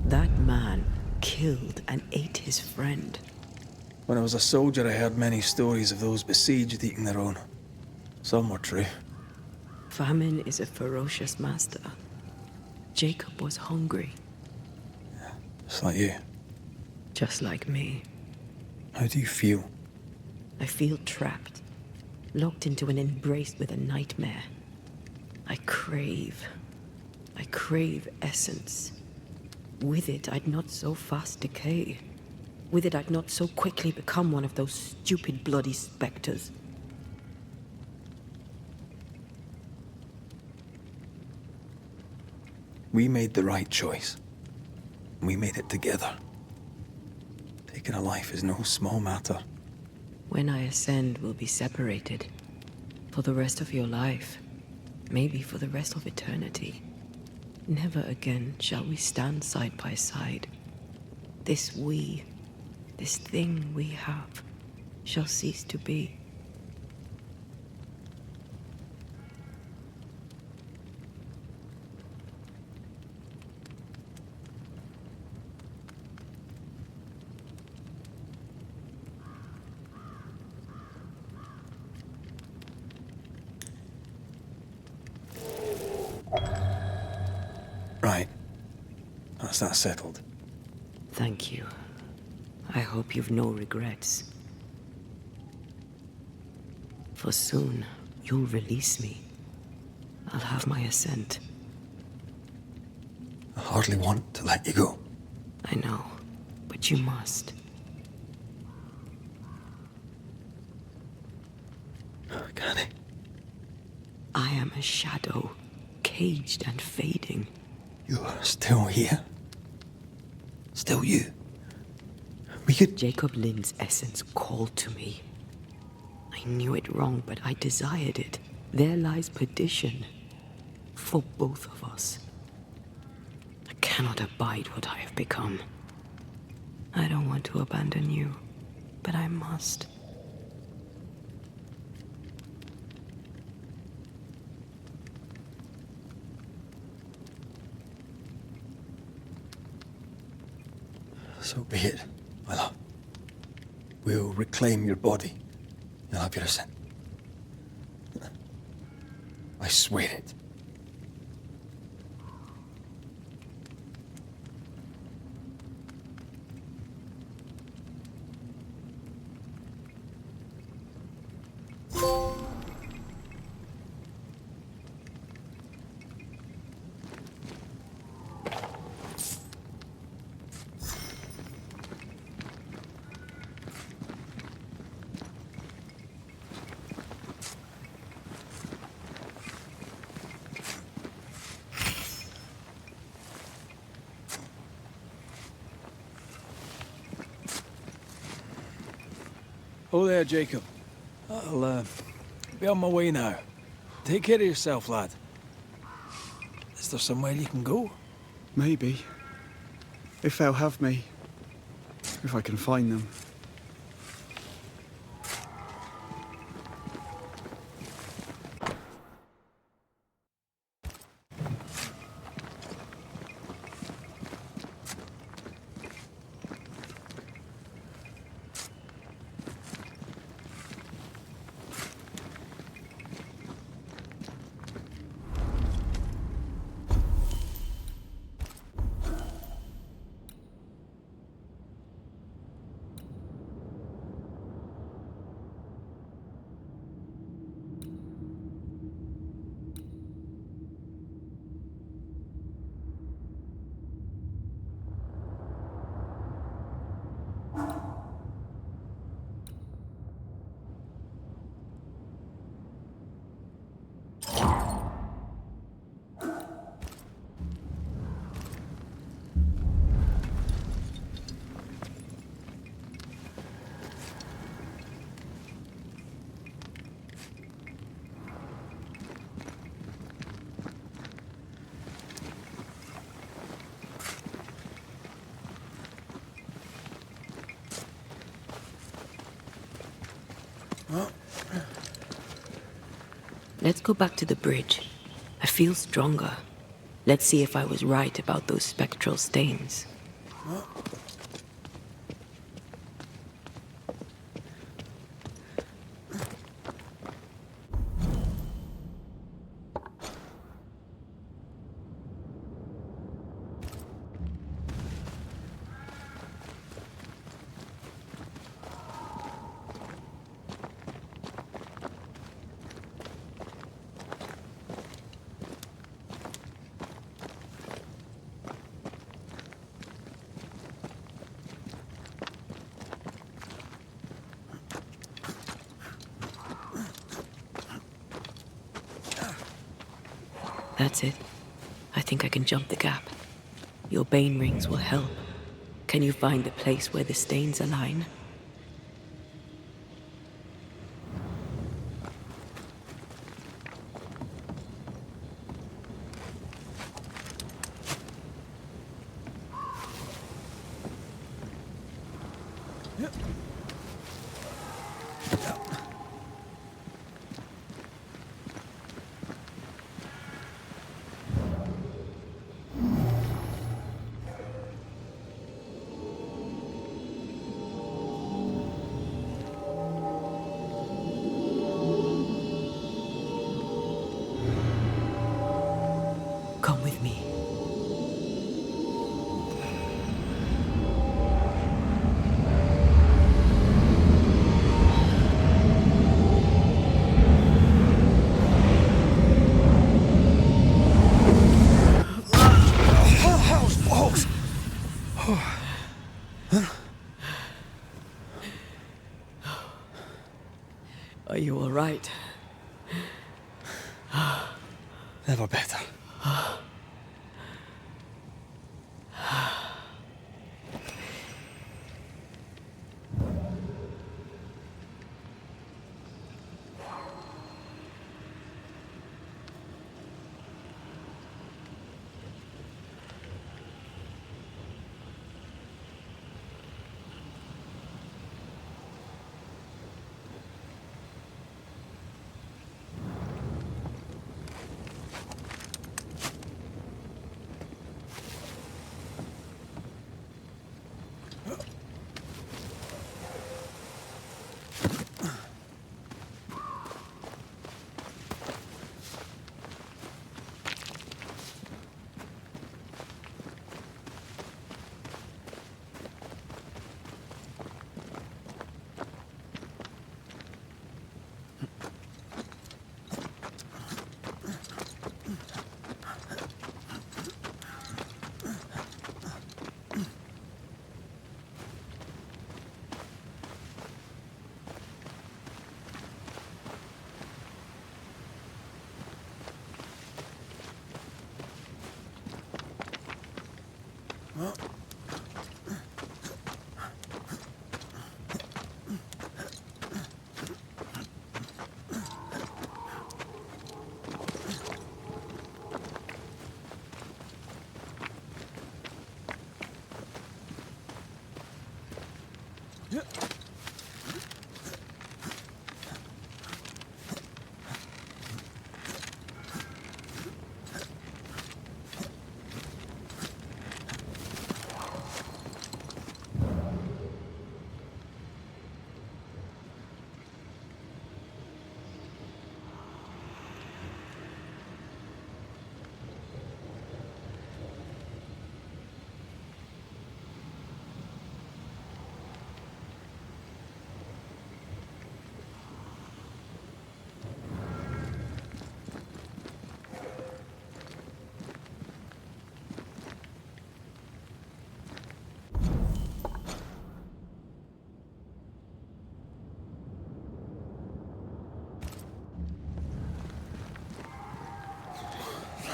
That man killed and ate his friend. When I was a soldier, I heard many stories of those besieged eating their own. Some were true. Famine is a ferocious master. Jacob was hungry. Just like you. Just like me. How do you feel? I feel trapped. Locked into an embrace with a nightmare. I crave essence. With it, I'd not so fast decay. With it, I'd not so quickly become one of those stupid bloody specters. We made the right choice. We made it together. Taking a life is no small matter. When I ascend, we'll be separated. For the rest of your life. Maybe for the rest of eternity. Never again shall we stand side by side. This thing we have, shall cease to be. Right. That's that settled. Thank you. I hope you've no regrets. For soon, you'll release me. I'll have my assent. I hardly want to let you go. I know, but you must. Can I? I am a shadow, caged and fading. You're still here? Still you? We could... Jacob Lind's essence called to me. I knew it wrong, but I desired it. There lies perdition. For both of us. I cannot abide what I have become. I don't want to abandon you, but I must. So be it, my love. We'll reclaim your body. You'll have your assent. I swear it. Oh there, Jacob. I'll be on my way now. Take care of yourself, lad. Is there somewhere you can go? Maybe. If they'll have me. If I can find them. Let's go back to the bridge. I feel stronger. Let's see if I was right about those spectral stains. That's it. I think I can jump the gap. Your bane rings will help. Can you find the place where the stains align? Come with me. right. Never better.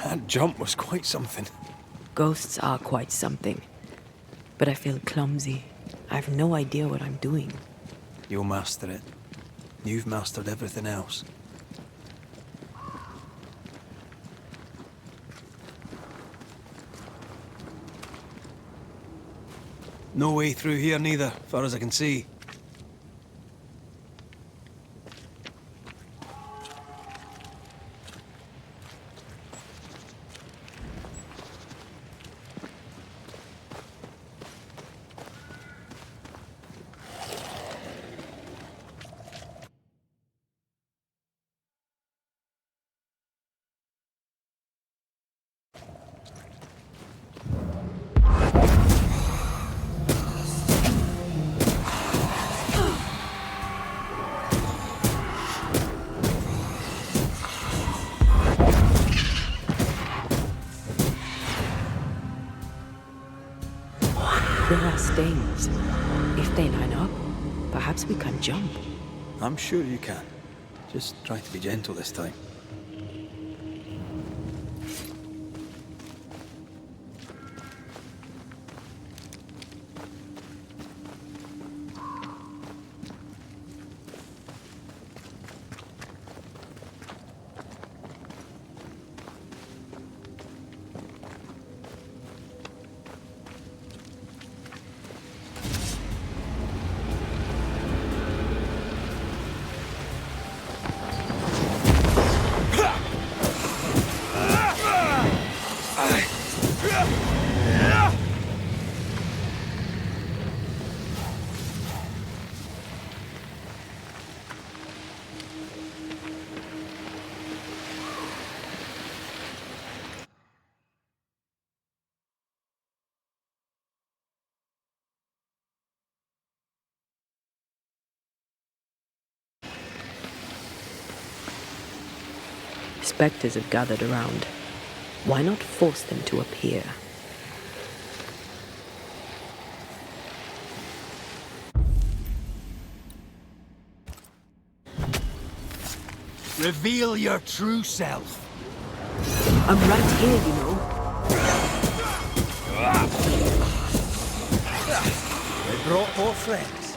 That jump was quite something. Ghosts are quite something. But I feel clumsy. I have no idea what I'm doing. You'll master it. You've mastered everything else. No way through here neither, far as I can see. There are stings. If they line up, perhaps we can jump. I'm sure you can. Just try to be gentle this time. Specters have gathered around. Why not force them to appear? Reveal your true self. I'm right here, you know. They brought more friends.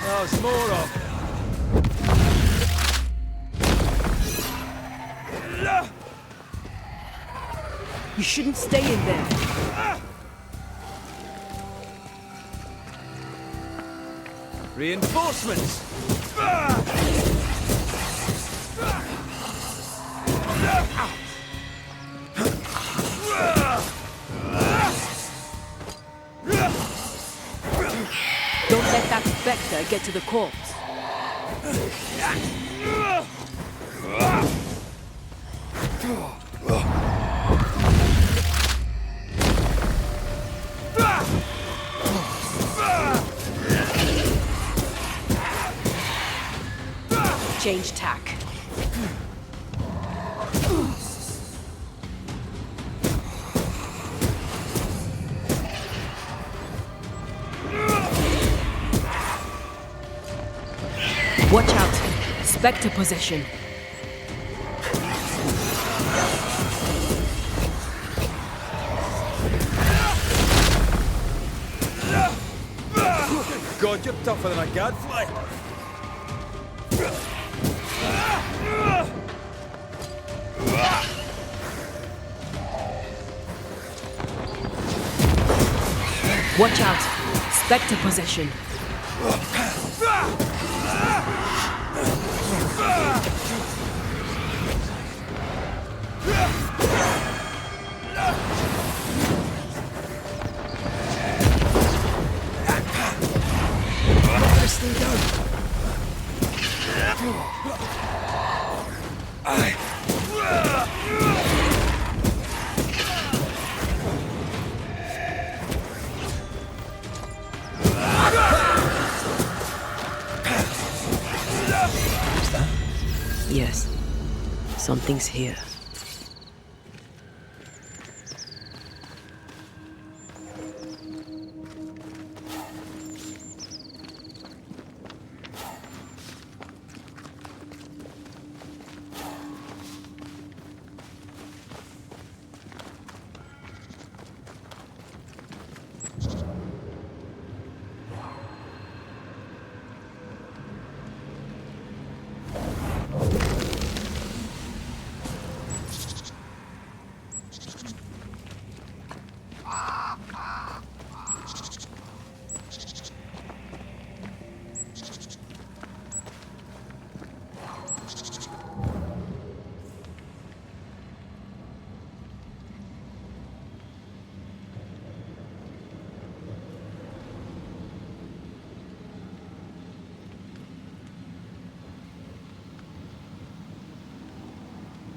There's more of them. You shouldn't stay in there. Reinforcements! Don't let that specter get to the corpse. Change tack. Watch out! Spectre possession. God, you're tougher than a gadfly. Watch out! Spectre possession. Stay down. Yes. Something's here.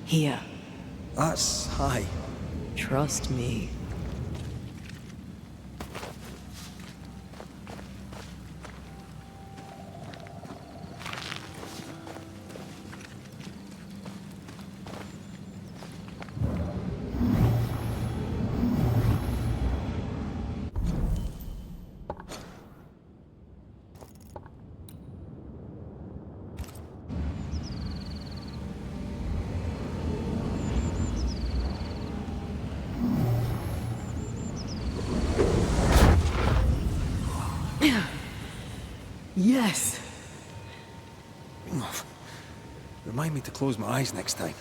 Here. That's high. Trust me. Yes! Remind me to close my eyes next time.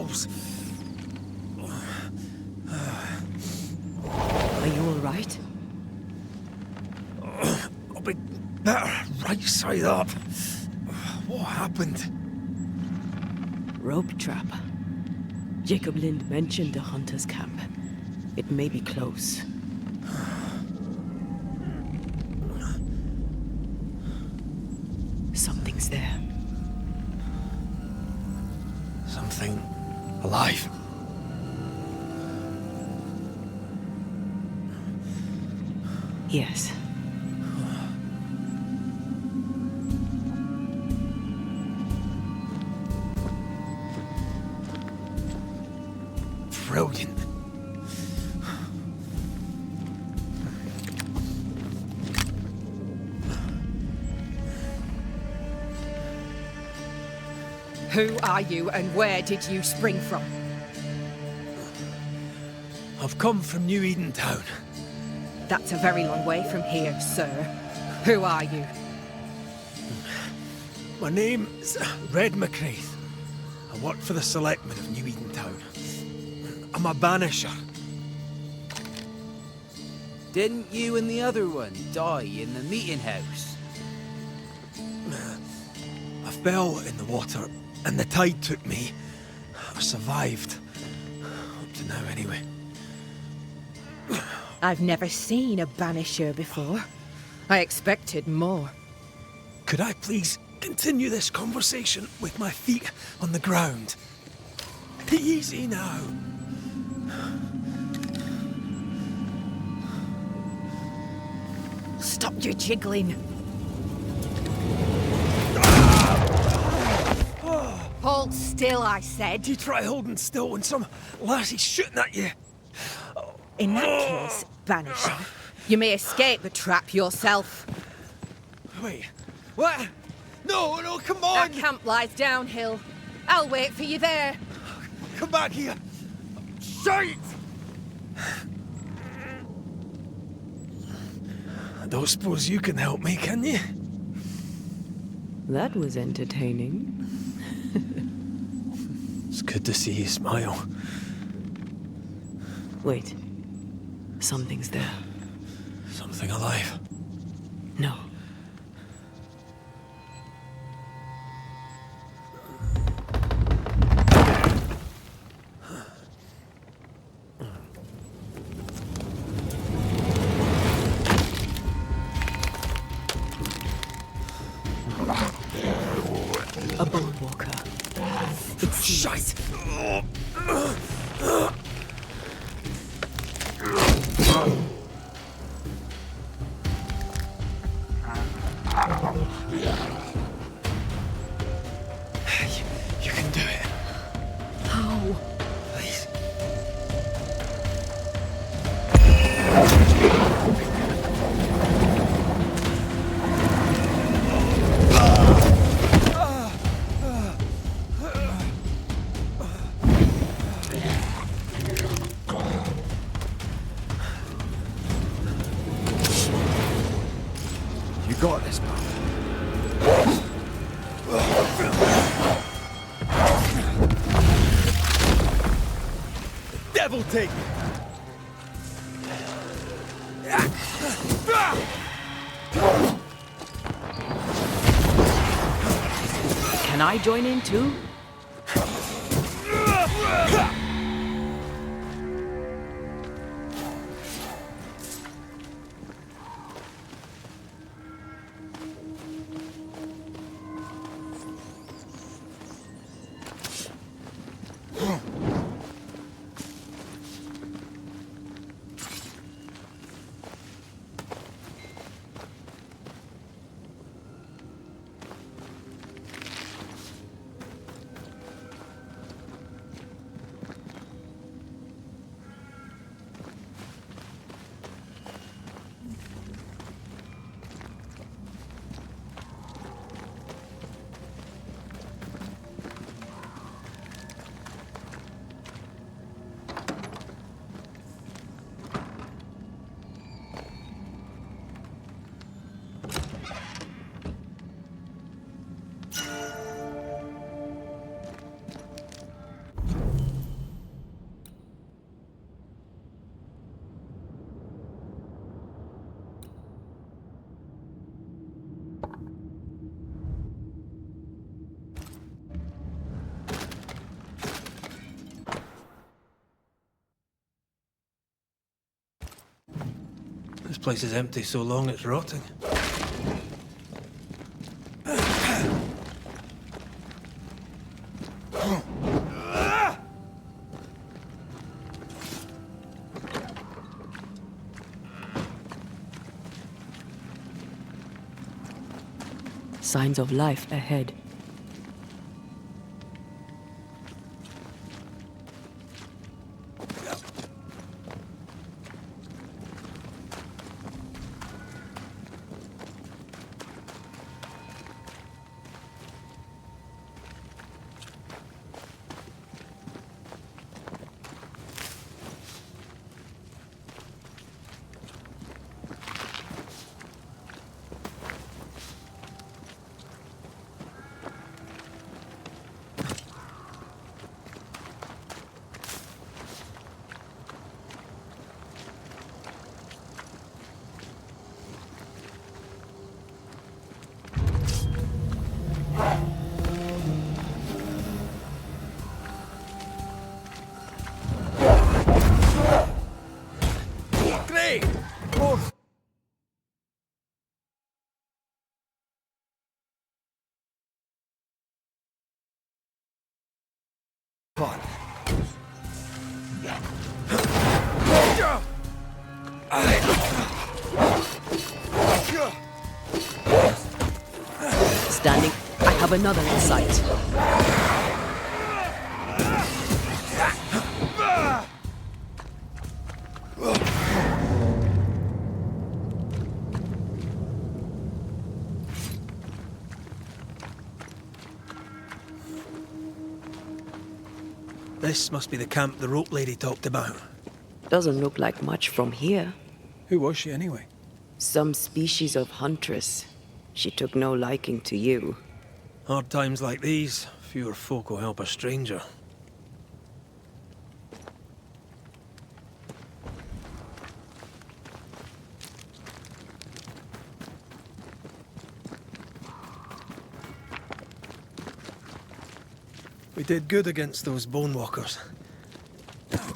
themselves. Are you all right? I'll be better right side up. What happened? Rope trap. Jacob Lind mentioned a hunter's camp. It may be close. Something's there. Something alive. Yes. Brilliant. Who are you and where did you spring from? I've come from New Eden Town. That's a very long way from here, sir. Who are you? My name's Red McCraith. I work for the selectmen of New Eden Town. I'm a banisher. Didn't you and the other one die in the meeting house? I fell in the water and the tide took me. I survived. Up to now, anyway. I've never seen a banisher before. I expected more. Could I please continue this conversation with my feet on the ground? Easy now. Stop your jiggling. Hold still, I said. You try holding still when some lassie's shooting at you. In that case, banisher, you may escape the trap yourself. Wait, what? No, no, come Our on! camp lies downhill. I'll wait for you there. Come back here! Shite! I don't suppose you can help me, can you? That was entertaining. It's good to see you smile. Wait. Something's there. Something alive. No. A bone walker. It's Shite! You can do it. How? Please. You got this, pal. Devil take me! Can I join in too? This place is empty so long it's rotting. Signs of life ahead. Standing. I have another in sight. This must be the camp the rope lady talked about. Doesn't look like much from here. Who was she anyway? Some species of huntress. She took no liking to you. Hard times like these, fewer folk will help a stranger. We did good against those bone walkers.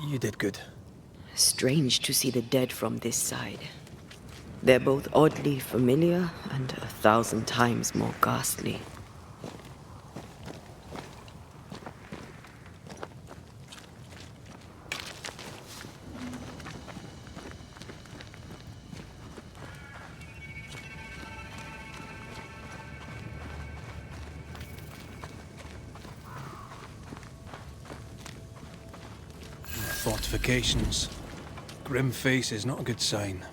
You did good. Strange to see the dead from this side. They're both oddly familiar and 1,000 times more ghastly. Fortifications. Grim face is not a good sign.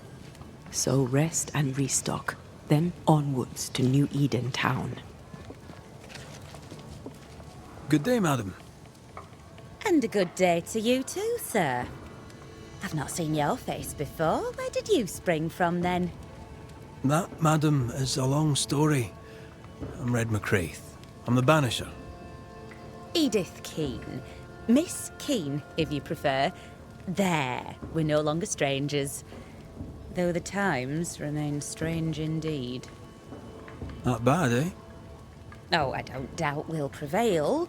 So rest and restock, then onwards to New Eden town. Good day, madam. And a good day to you too, sir. I've not seen your face before. Where did you spring from then? That, madam, is a long story. I'm Red McCraith. I'm the Banisher. Edith Keane. Miss Keane, if you prefer. There, we're no longer strangers. Though the times remain strange indeed. Not bad, eh? Oh, I don't doubt we'll prevail.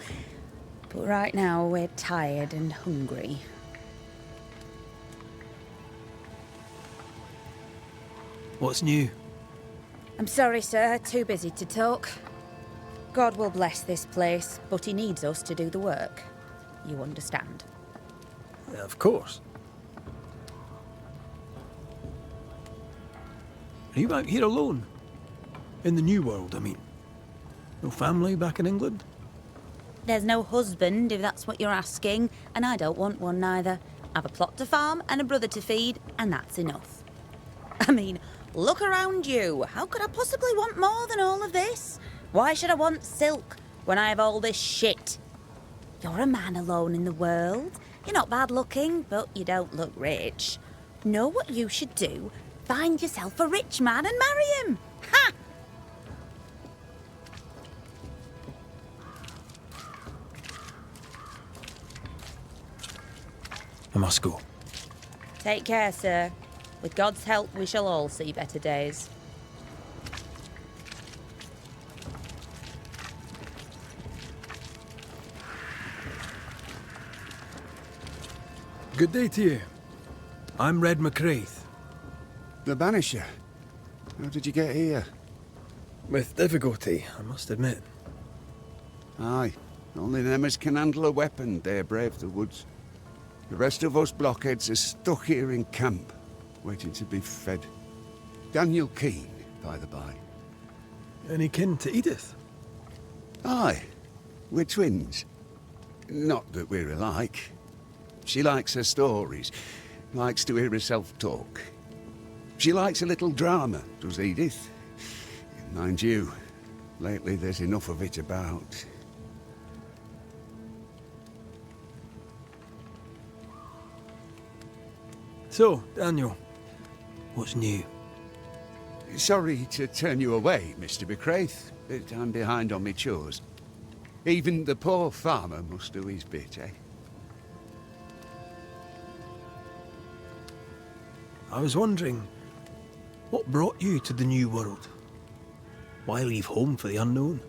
But right now we're tired and hungry. What's new? I'm sorry, sir. Too busy to talk. God will bless this place, but he needs us to do the work. You understand? Yeah, of course. Are you out here alone? In the New World, I mean. No family back in England? There's no husband, if that's what you're asking, and I don't want one neither. I've a plot to farm and a brother to feed, and that's enough. I mean, look around you. How could I possibly want more than all of this? Why should I want silk when I have all this shit? You're a man alone in the world. You're not bad looking, but you don't look rich. Know what you should do? Find yourself a rich man and marry him. Ha! I must go. Take care, sir. With God's help, we shall all see better days. Good day to you. I'm Red McCraith. The Banisher. How did you get here? With difficulty, I must admit. Aye. Only them as can handle a weapon dare brave the woods. The rest of us blockheads are stuck here in camp, waiting to be fed. Daniel Keane, by the by. Any kin to Edith? Aye. We're twins. Not that we're alike. She likes her stories, likes to hear herself talk. She likes a little drama, does Edith. Mind you, lately there's enough of it about. So, Daniel, what's new? Sorry to turn you away, Mr. Bequeath, but I'm behind on me chores. Even the poor farmer must do his bit, eh? I was wondering, what brought you to the New World? Why leave home for the unknown?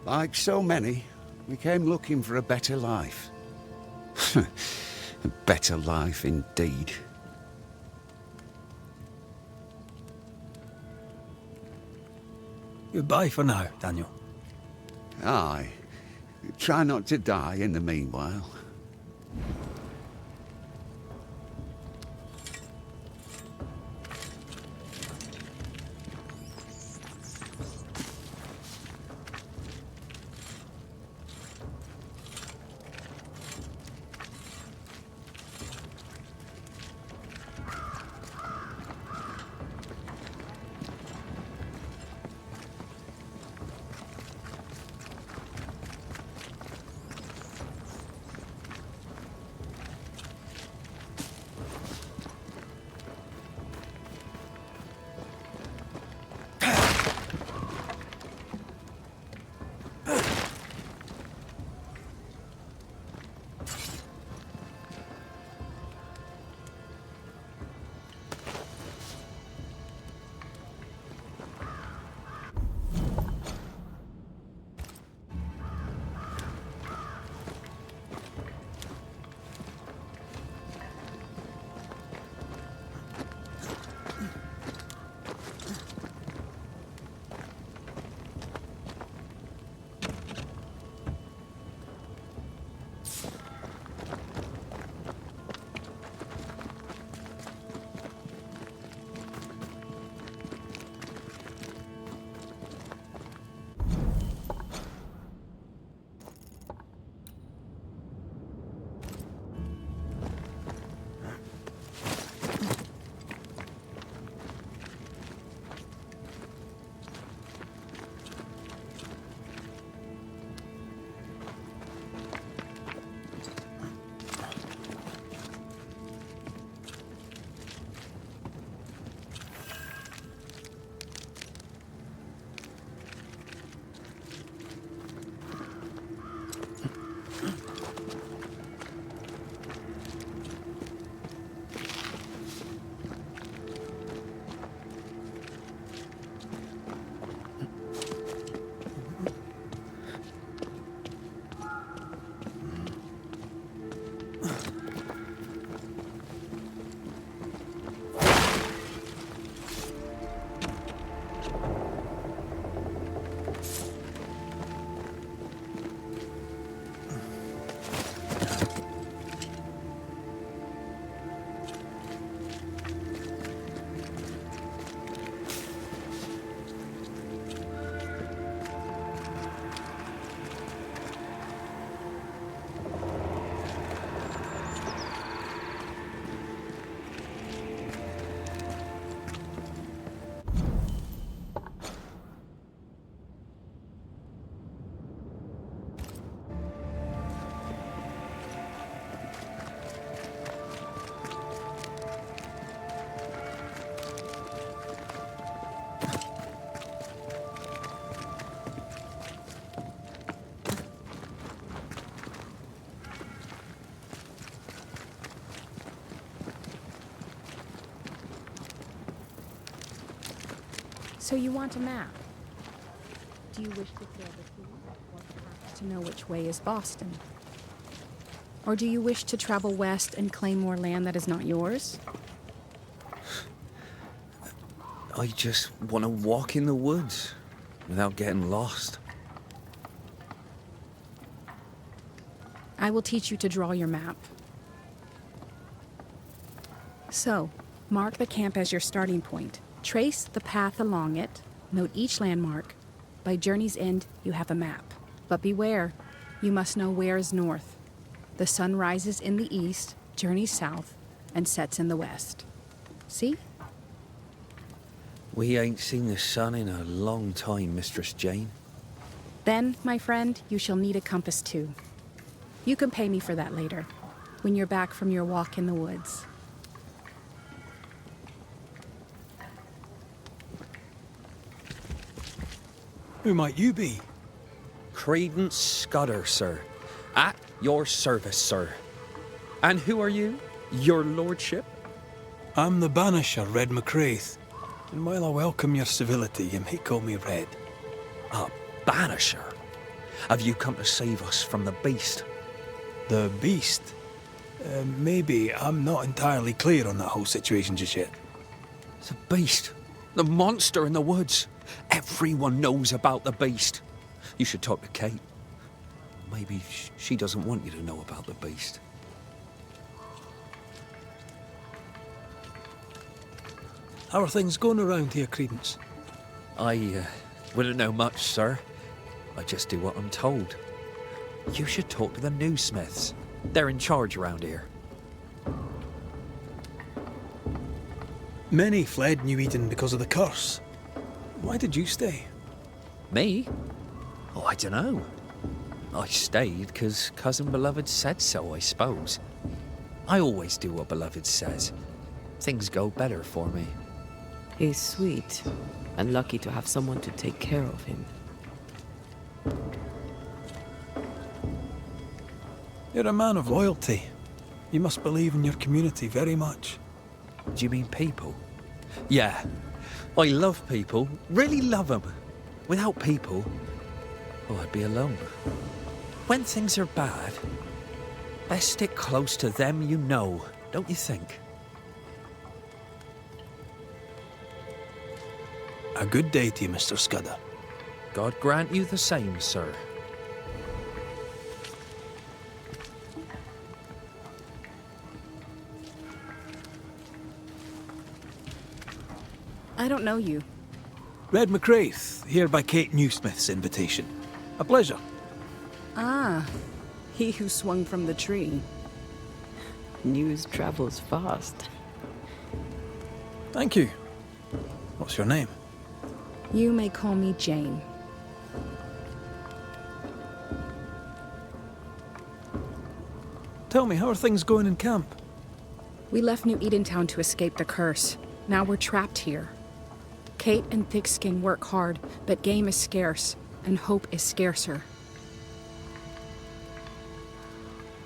Like so many, we came looking for a better life. A better life indeed. Goodbye for now, Daniel. Aye. Try not to die in the meanwhile. So you want a map? Do you wish to sail the sea, or perhaps to know which way is Boston? Or do you wish to travel west and claim more land that is not yours? I just want to walk in the woods without getting lost. I will teach you to draw your map. So, mark the camp as your starting point. Trace the path along it. Note each landmark. By journey's end, you have a map. But beware, you must know where is north. The sun rises in the east, journeys south, and sets in the west. See? We ain't seen the sun in a long time, Mistress Jane. Then, my friend, you shall need a compass too. You can pay me for that later, when you're back from your walk in the woods. Who might you be? Credence Scudder, sir. At your service, sir. And who are you? Your lordship? I'm the Banisher, Red McCraith. And while I welcome your civility, you may call me Red. A Banisher? Have you come to save us from the beast? The beast? Maybe. I'm not entirely clear on that whole situation just yet. The beast? The monster in the woods? Everyone knows about the beast. You should talk to Kate. Maybe she doesn't want you to know about the beast. How are things going around here, Credence? I wouldn't know much, sir. I just do what I'm told. You should talk to the newsmiths. They're in charge around here. Many fled New Eden because of the curse. Why did you stay? Me? Oh, I don't know. I stayed because Cousin Beloved said so, I suppose. I always do what Beloved says. Things go better for me. He's sweet, and lucky to have someone to take care of him. You're a man of loyalty. You must believe in your community very much. Do you mean people? Yeah. I love people. Really love them. Without people, oh, I'd be alone. When things are bad, best stick close to them you know, don't you think? A good day to you, Mr. Scudder. God grant you the same, sir. I don't know you. Red McCraith, here by Kate Newsmith's invitation. A pleasure. Ah, he who swung from the tree. News travels fast. Thank you. What's your name? You may call me Jane. Tell me, how are things going in camp? We left New Edentown to escape the curse. Now we're trapped here. Kate and Thickskin work hard, but game is scarce, and hope is scarcer.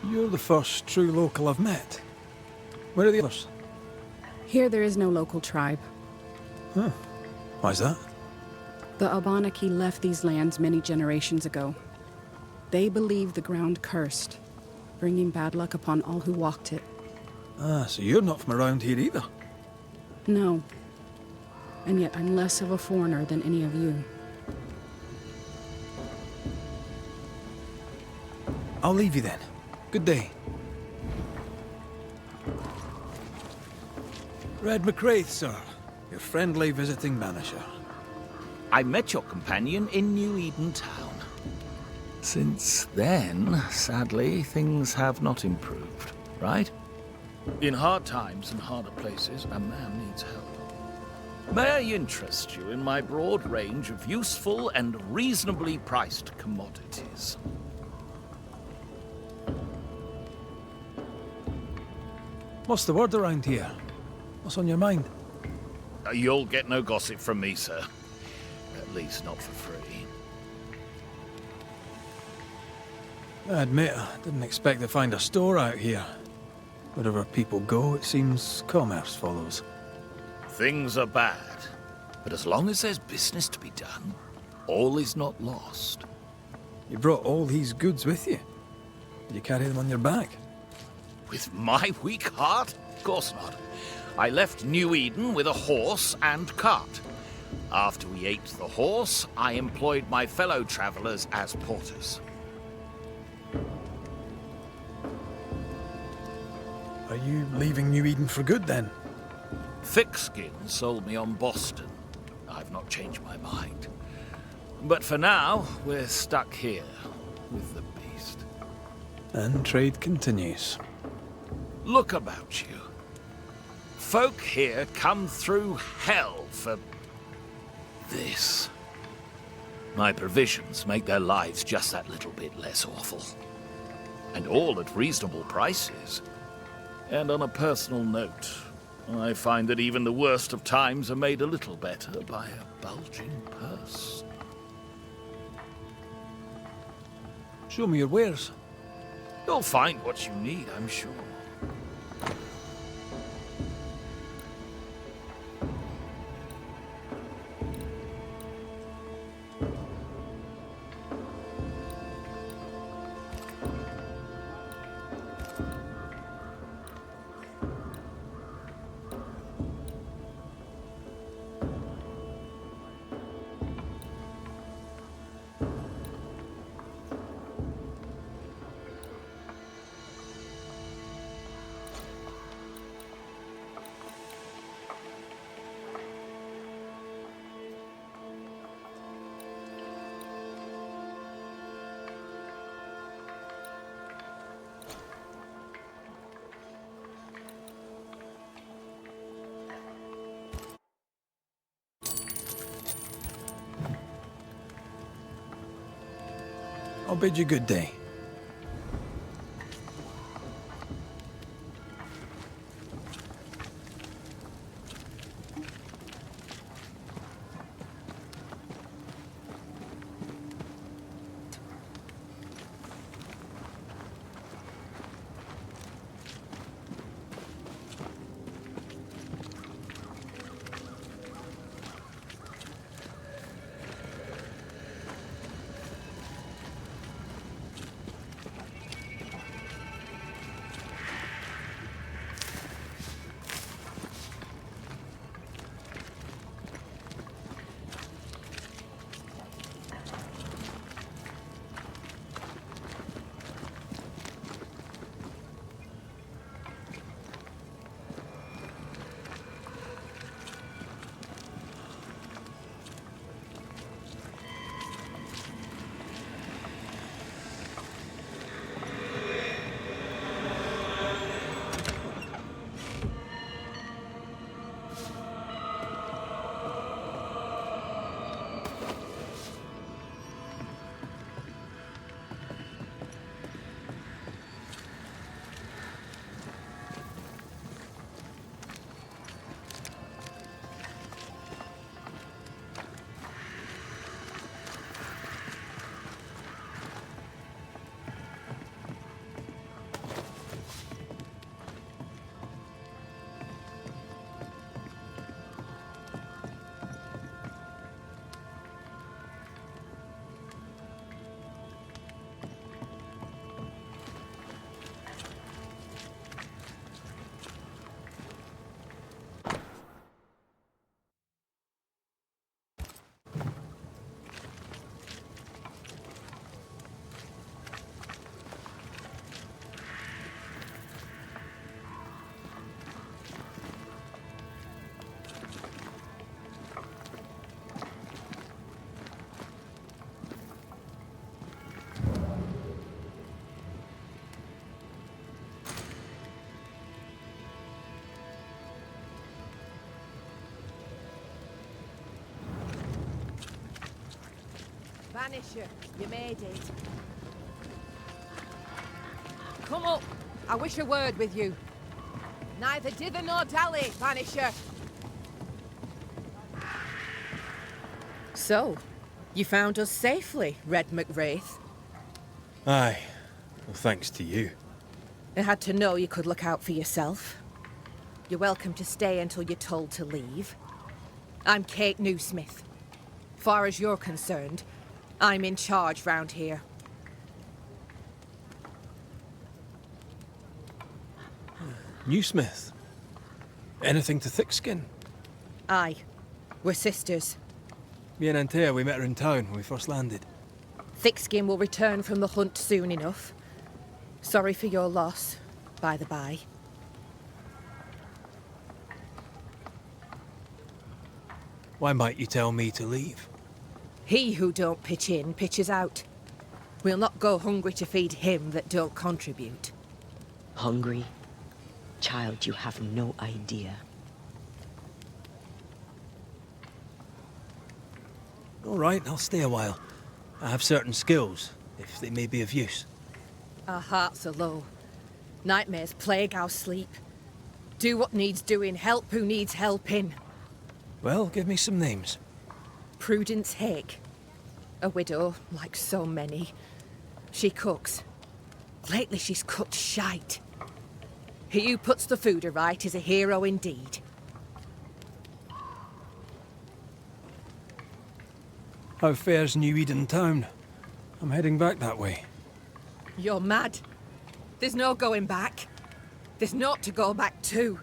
You're the first true local I've met. Where are the others? Here there is no local tribe. Huh. Why's that? The Abenaki left these lands many generations ago. They believe the ground cursed, bringing bad luck upon all who walked it. Ah, so you're not from around here either? No. And yet I'm less of a foreigner than any of you. I'll leave you then. Good day. Red McCraith, sir. Your friendly visiting banisher. I met your companion in New Eden Town. Since then, sadly, things have not improved, right? In hard times and harder places, a man needs help. May I interest you in my broad range of useful and reasonably priced commodities? What's the word around here? What's on your mind? You'll get no gossip from me, sir. At least not for free. I admit, I didn't expect to find a store out here. Wherever people go, it seems commerce follows. Things are bad, but as long as there's business to be done, all is not lost. You brought all these goods with you. Did you carry them on your back? With my weak heart? Of course not. I left New Eden with a horse and cart. After we ate the horse, I employed my fellow travelers as porters. Are you leaving New Eden for good, then? Thickskin sold me on Boston. I've not changed my mind. But for now, we're stuck here with the beast. And trade continues. Look about you. Folk here come through hell for this. My provisions make their lives just that little bit less awful. And all at reasonable prices. And on a personal note, I find that even the worst of times are made a little better by a bulging purse. Show me your wares. You'll find what you need, I'm sure. I'll bid you good day. Banisher, you made it. Come up. I wish a word with you. Neither dither nor dally, Banisher. So, you found us safely, Red McWraith. Aye. Well, thanks to you. I had to know you could look out for yourself. You're welcome to stay until you're told to leave. I'm Kate Newsmith. Far as you're concerned, I'm in charge round here. Newsmith. Anything to Thickskin? Aye. We're sisters. Me and Antea, we met her in town when we first landed. Thickskin will return from the hunt soon enough. Sorry for your loss, by the by. Why might you tell me to leave? He who don't pitch in, pitches out. We'll not go hungry to feed him that don't contribute. Hungry? Child, you have no idea. All right, I'll stay a while. I have certain skills, if they may be of use. Our hearts are low. Nightmares plague our sleep. Do what needs doing, help who needs helping. Well, give me some names. Prudence Hake. A widow, like so many. She cooks. Lately she's cooked shite. He who puts the food aright is a hero indeed. How fares New Eden town? I'm heading back that way. You're mad. There's no going back. There's naught to go back to.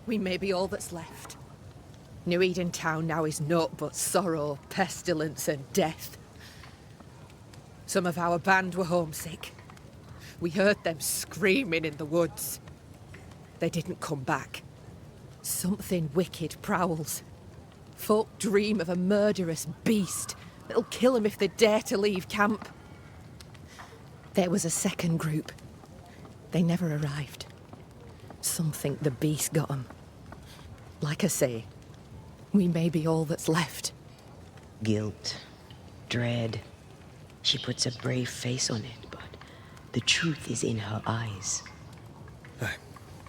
We may be all that's left. New Eden town now is naught but sorrow, pestilence and death. Some of our band were homesick. We heard them screaming in the woods. They didn't come back. Something wicked prowls. Folk dream of a murderous beast that'll kill them if they dare to leave camp. There was a second group. They never arrived. Some think the beast got them. Like I say, we may be all that's left. Guilt, dread. She puts a brave face on it, but the truth is in her eyes. Aye,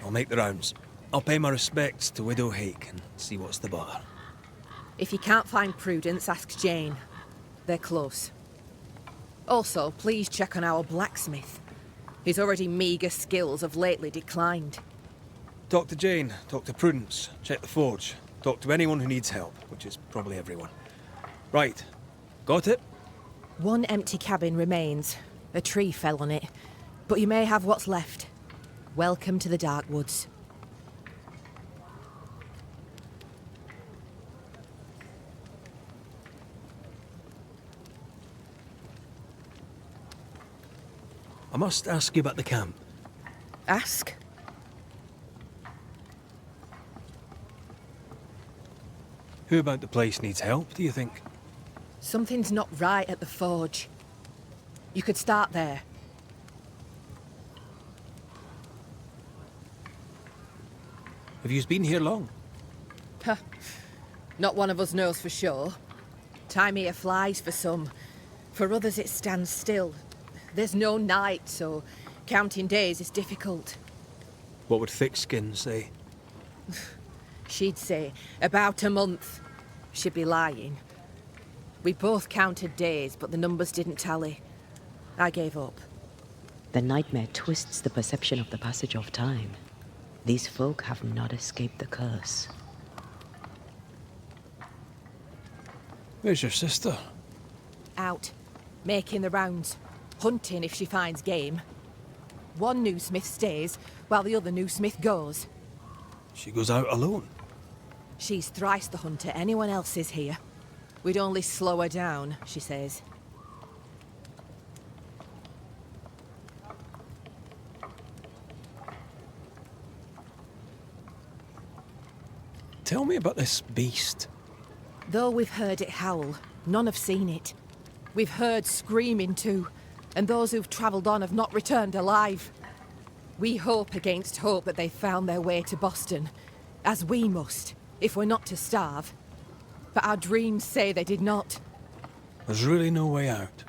I'll make the rounds. I'll pay my respects to Widow Hake and see what's the bother. If you can't find Prudence, ask Jane. They're close. Also, please check on our blacksmith. His already meagre skills have lately declined. Talk to Jane, talk to Prudence, check the forge, talk to anyone who needs help, which is probably everyone. Right, got it? One empty cabin remains. A tree fell on it, but you may have what's left. Welcome to the Dark Woods. I must ask you about the camp. Ask? Who about the place needs help, do you think? Something's not right at the forge. You could start there. Have you been here long? Huh. Not one of us knows for sure. Time here flies for some. For others it stands still. There's no night, so counting days is difficult. What would Thickskin say? She'd say, about a month. She'd be lying. We both counted days, but the numbers didn't tally. I gave up. The nightmare twists the perception of the passage of time. These folk have not escaped the curse. Where's your sister? Out. Making the rounds. Hunting if she finds game. One new smith stays, while the other new smith goes. She goes out alone. She's thrice the hunter anyone else is here. We'd only slow her down, she says. Tell me about this beast. Though we've heard it howl, none have seen it. We've heard screaming too, and those who've travelled on have not returned alive. We hope against hope that they found their way to Boston, as we must, if we're not to starve. But our dreams say they did not. There's really no way out.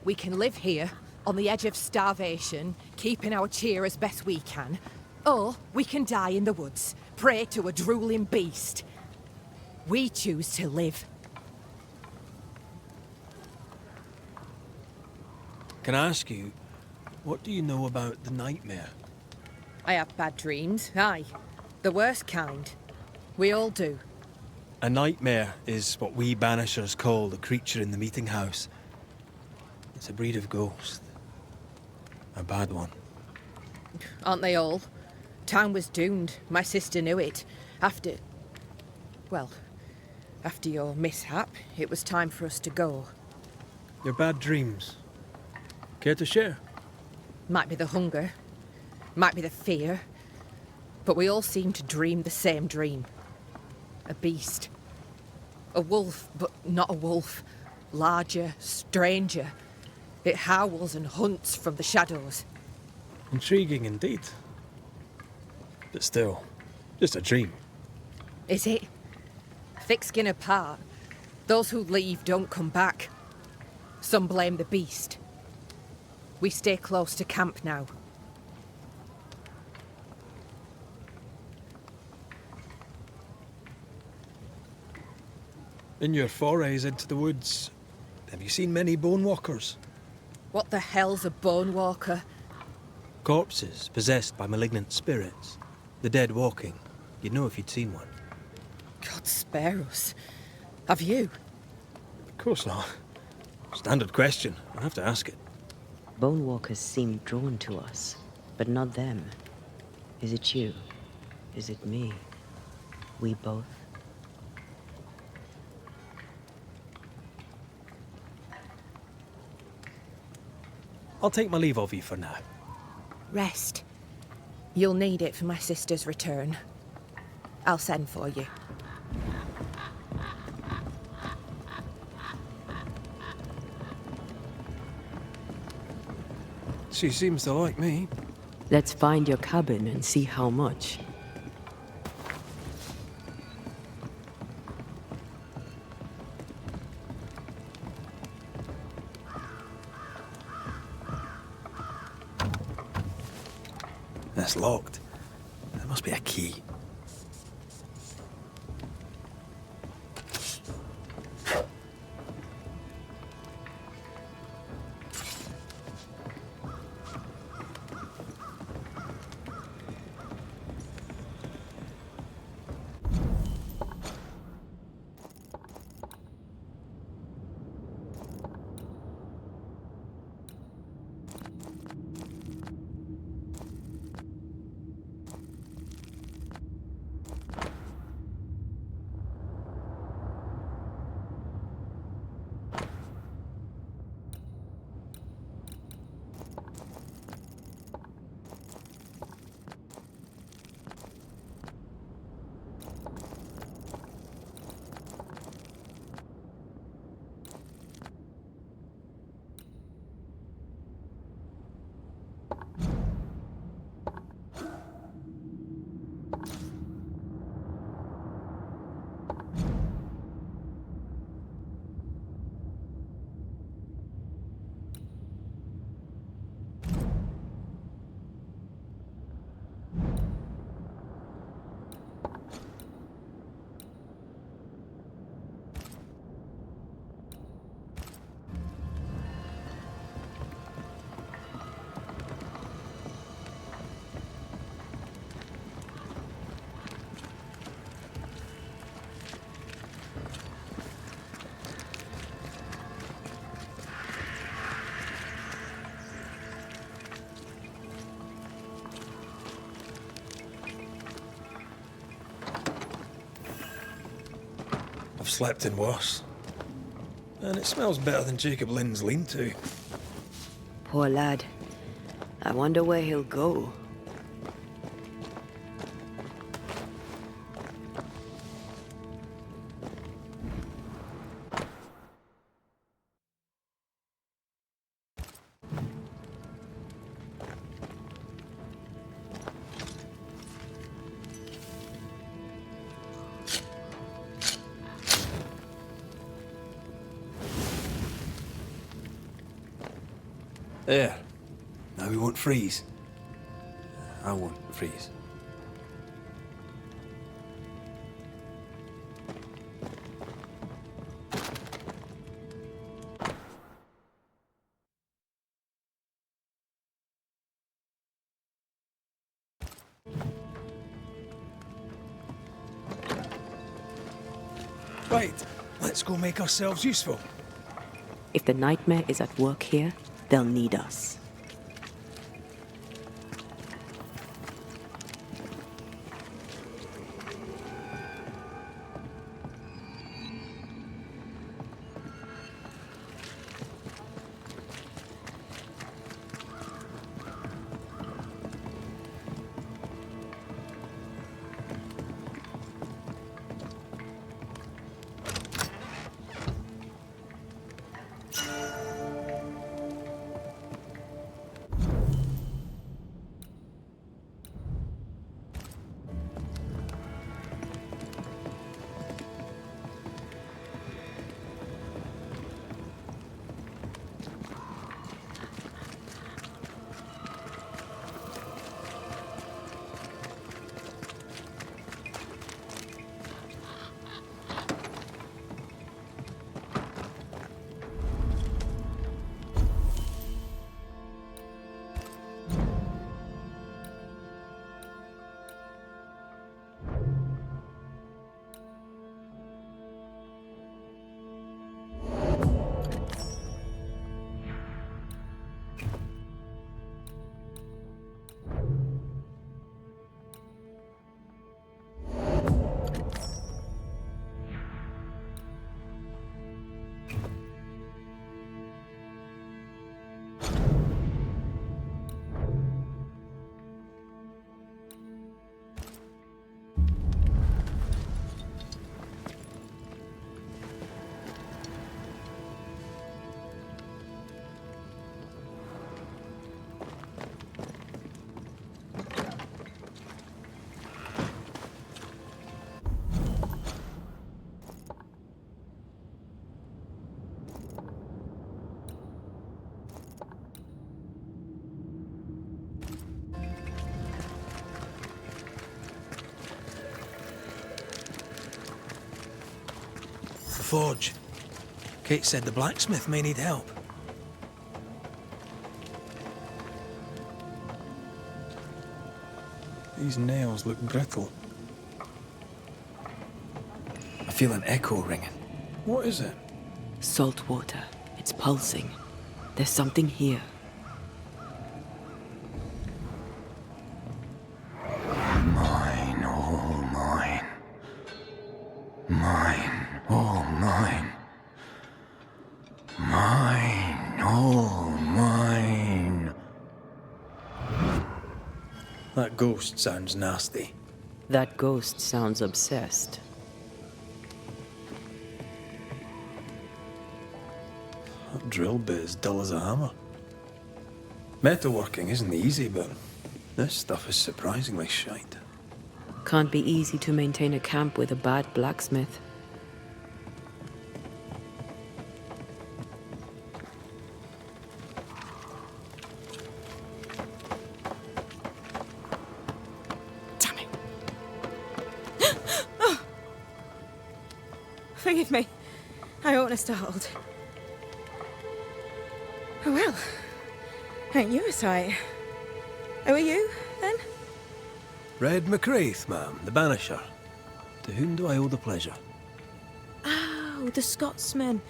We can live here, on the edge of starvation, keeping our cheer as best we can. Or we can die in the woods, prey to a drooling beast. We choose to live. Can I ask you, what do you know about the nightmare? I have bad dreams, aye. The worst kind. We all do. A nightmare is what we Banishers call the creature in the meeting house. It's a breed of ghost. A bad one. Aren't they all? Town was doomed. My sister knew it. After your mishap, it was time for us to go. Your bad dreams. Care to share? Might be the hunger, might be the fear, but we all seem to dream the same dream. A beast. A wolf, but not a wolf. Larger, stranger. It howls and hunts from the shadows. Intriguing indeed. But still, just a dream. Is it? Thick skin apart, those who leave don't come back. Some blame the beast. We stay close to camp now. In your forays into the woods, have you seen many bone walkers? What the hell's a bone walker? Corpses possessed by malignant spirits. The dead walking. You'd know if you'd seen one. God spare us. Have you? Of course not. Standard question. I have to ask it. Bone walkers seem drawn to us, but not them. Is it you? Is it me? We both? I'll take my leave of you for now. Rest. You'll need it for my sister's return. I'll send for you. She seems to like me. Let's find your cabin and see how much. That's locked. There must be a key. I've slept in worse. And it smells better than Jacob Lynn's lean-to. Poor lad. I wonder where he'll go. There. Now we won't freeze. I won't freeze. Right, let's go make ourselves useful. If the nightmare is at work here, they'll need us. forge. Kate said the blacksmith may need help. These nails look brittle. I feel an echo ringing. What is it? Salt water. It's pulsing. There's something here. Mine, all mine. Mine, all mine. Mine, all mine. That ghost sounds nasty. That ghost sounds obsessed. That drill bit is dull as a hammer. Metalworking isn't easy, but this stuff is surprisingly shite. Can't be easy to maintain a camp with a bad blacksmith. Damn it. Oh. Forgive me. I oughtn't have startled. Oh well. Ain't you a sight? Who are you, then? Red McCraith, ma'am, the Banisher. To whom do I owe the pleasure? Oh, the Scotsman.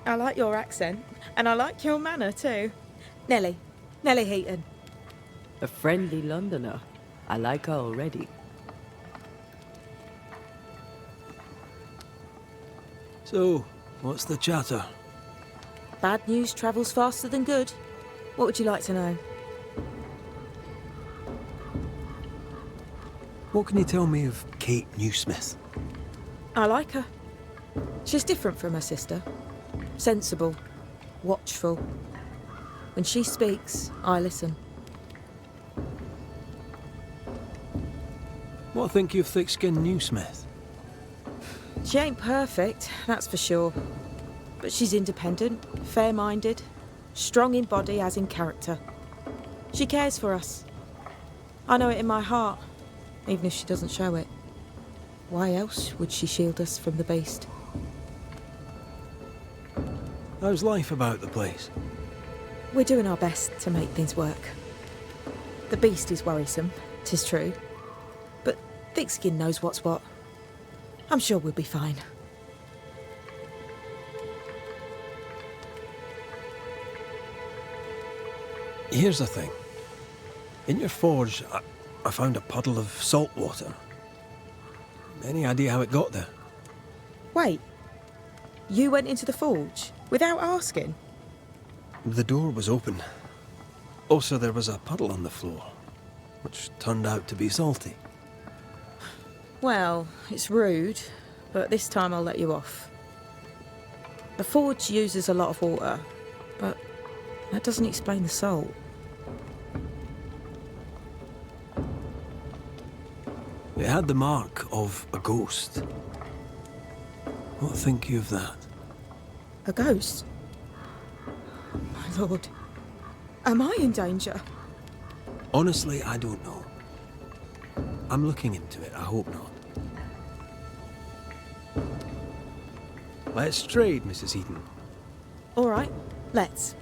I like your accent, and I like your manner too. Nellie Heaton. A friendly Londoner. I like her already. So, what's the chatter? Bad news travels faster than good. What would you like to know? What can you tell me of Kate Newsmith? I like her. She's different from her sister. Sensible, watchful. When she speaks, I listen. What think you of thick-skinned Newsmith? She ain't perfect, that's for sure. But she's independent, fair-minded, strong in body as in character. She cares for us. I know it in my heart, even if she doesn't show it. Why else would she shield us from the beast? How's life about the place? We're doing our best to make things work. The beast is worrisome, 'tis true. But Thickskin knows what's what. I'm sure we'll be fine. Here's the thing. In your forge, I found a puddle of salt water. Any idea how it got there? Wait. You went into the forge without asking? The door was open. Also, there was a puddle on the floor, which turned out to be salty. Well, it's rude, but this time I'll let you off. The forge uses a lot of water, but that doesn't explain the salt. It had the mark of a ghost. What think you of that? A ghost? My lord, am I in danger? Honestly, I don't know. I'm looking into it, I hope not. Let's trade, Mrs. Heaton. All right, let's.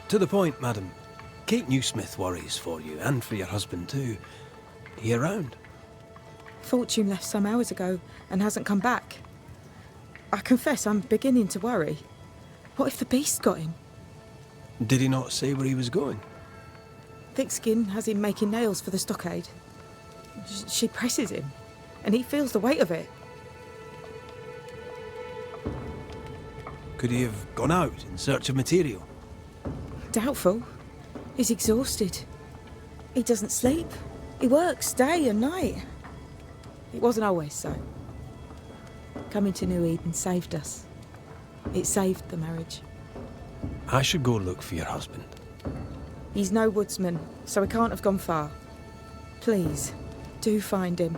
To the point, madam. Kate Newsmith worries for you, and for your husband too. Are you around? Fortune left some hours ago and hasn't come back. I confess I'm beginning to worry. What if the beast got him? Did he not say where he was going? Thickskin has him making nails for the stockade. She presses him, and he feels the weight of it. Could he have gone out in search of material? Doubtful. He's exhausted. He doesn't sleep. He works day and night. It wasn't always so. Coming to New Eden saved us. It saved the marriage. I should go look for your husband. He's no woodsman, so he can't have gone far. Please, do find him.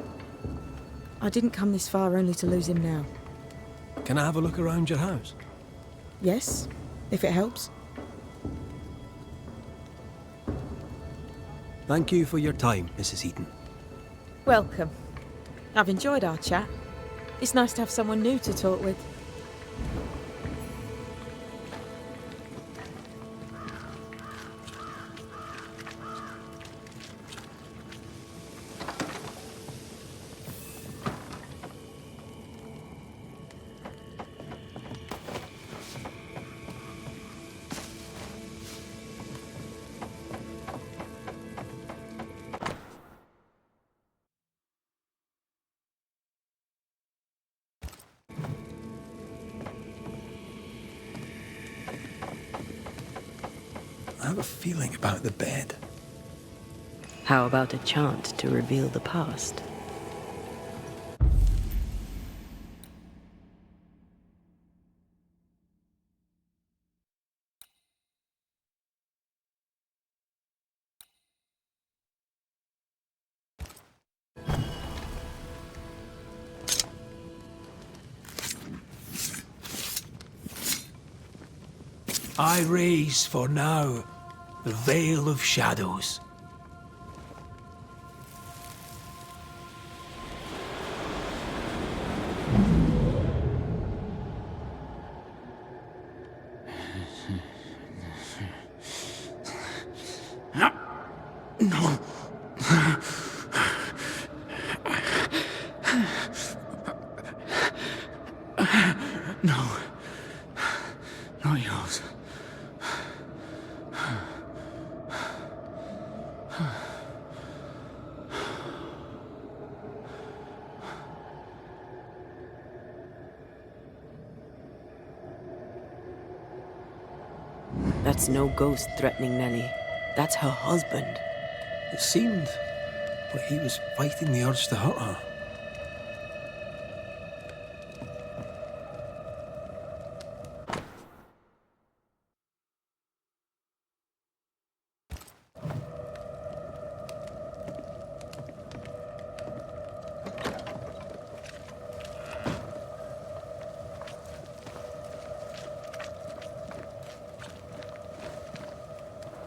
I didn't come this far only to lose him now. Can I have a look around your house? Yes, if it helps. Thank you for your time, Mrs. Eaton. Welcome. I've enjoyed our chat. It's nice to have someone new to talk with. I have a feeling about the bed. How about a chant to reveal the past? I raise for now the veil of shadows. No. No. Not yours. That's no ghost threatening Nellie. That's her husband. It seemed like he was fighting the urge to hurt her.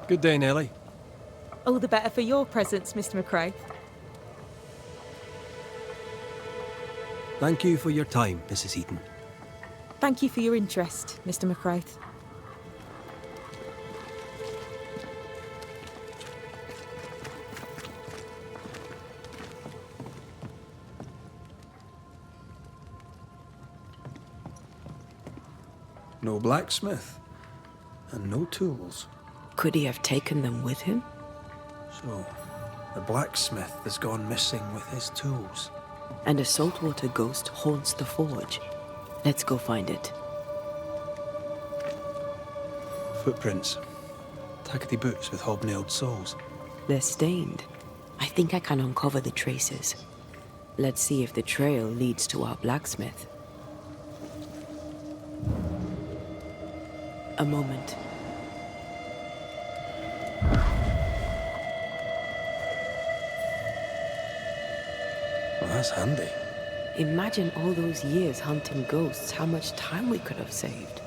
Good day, Nellie. All the better for your presence, Mr. McRae. Thank you for your time, Mrs. Eaton. Thank you for your interest, Mr. McRae. No blacksmith. And no tools. Could he have taken them with him? So, the blacksmith has gone missing with his tools. And a saltwater ghost haunts the forge. Let's go find it. Footprints. Tackety boots with hobnailed soles. They're stained. I think I can uncover the traces. Let's see if the trail leads to our blacksmith. A moment. Well, that's handy. Imagine all those years hunting ghosts, how much time we could have saved.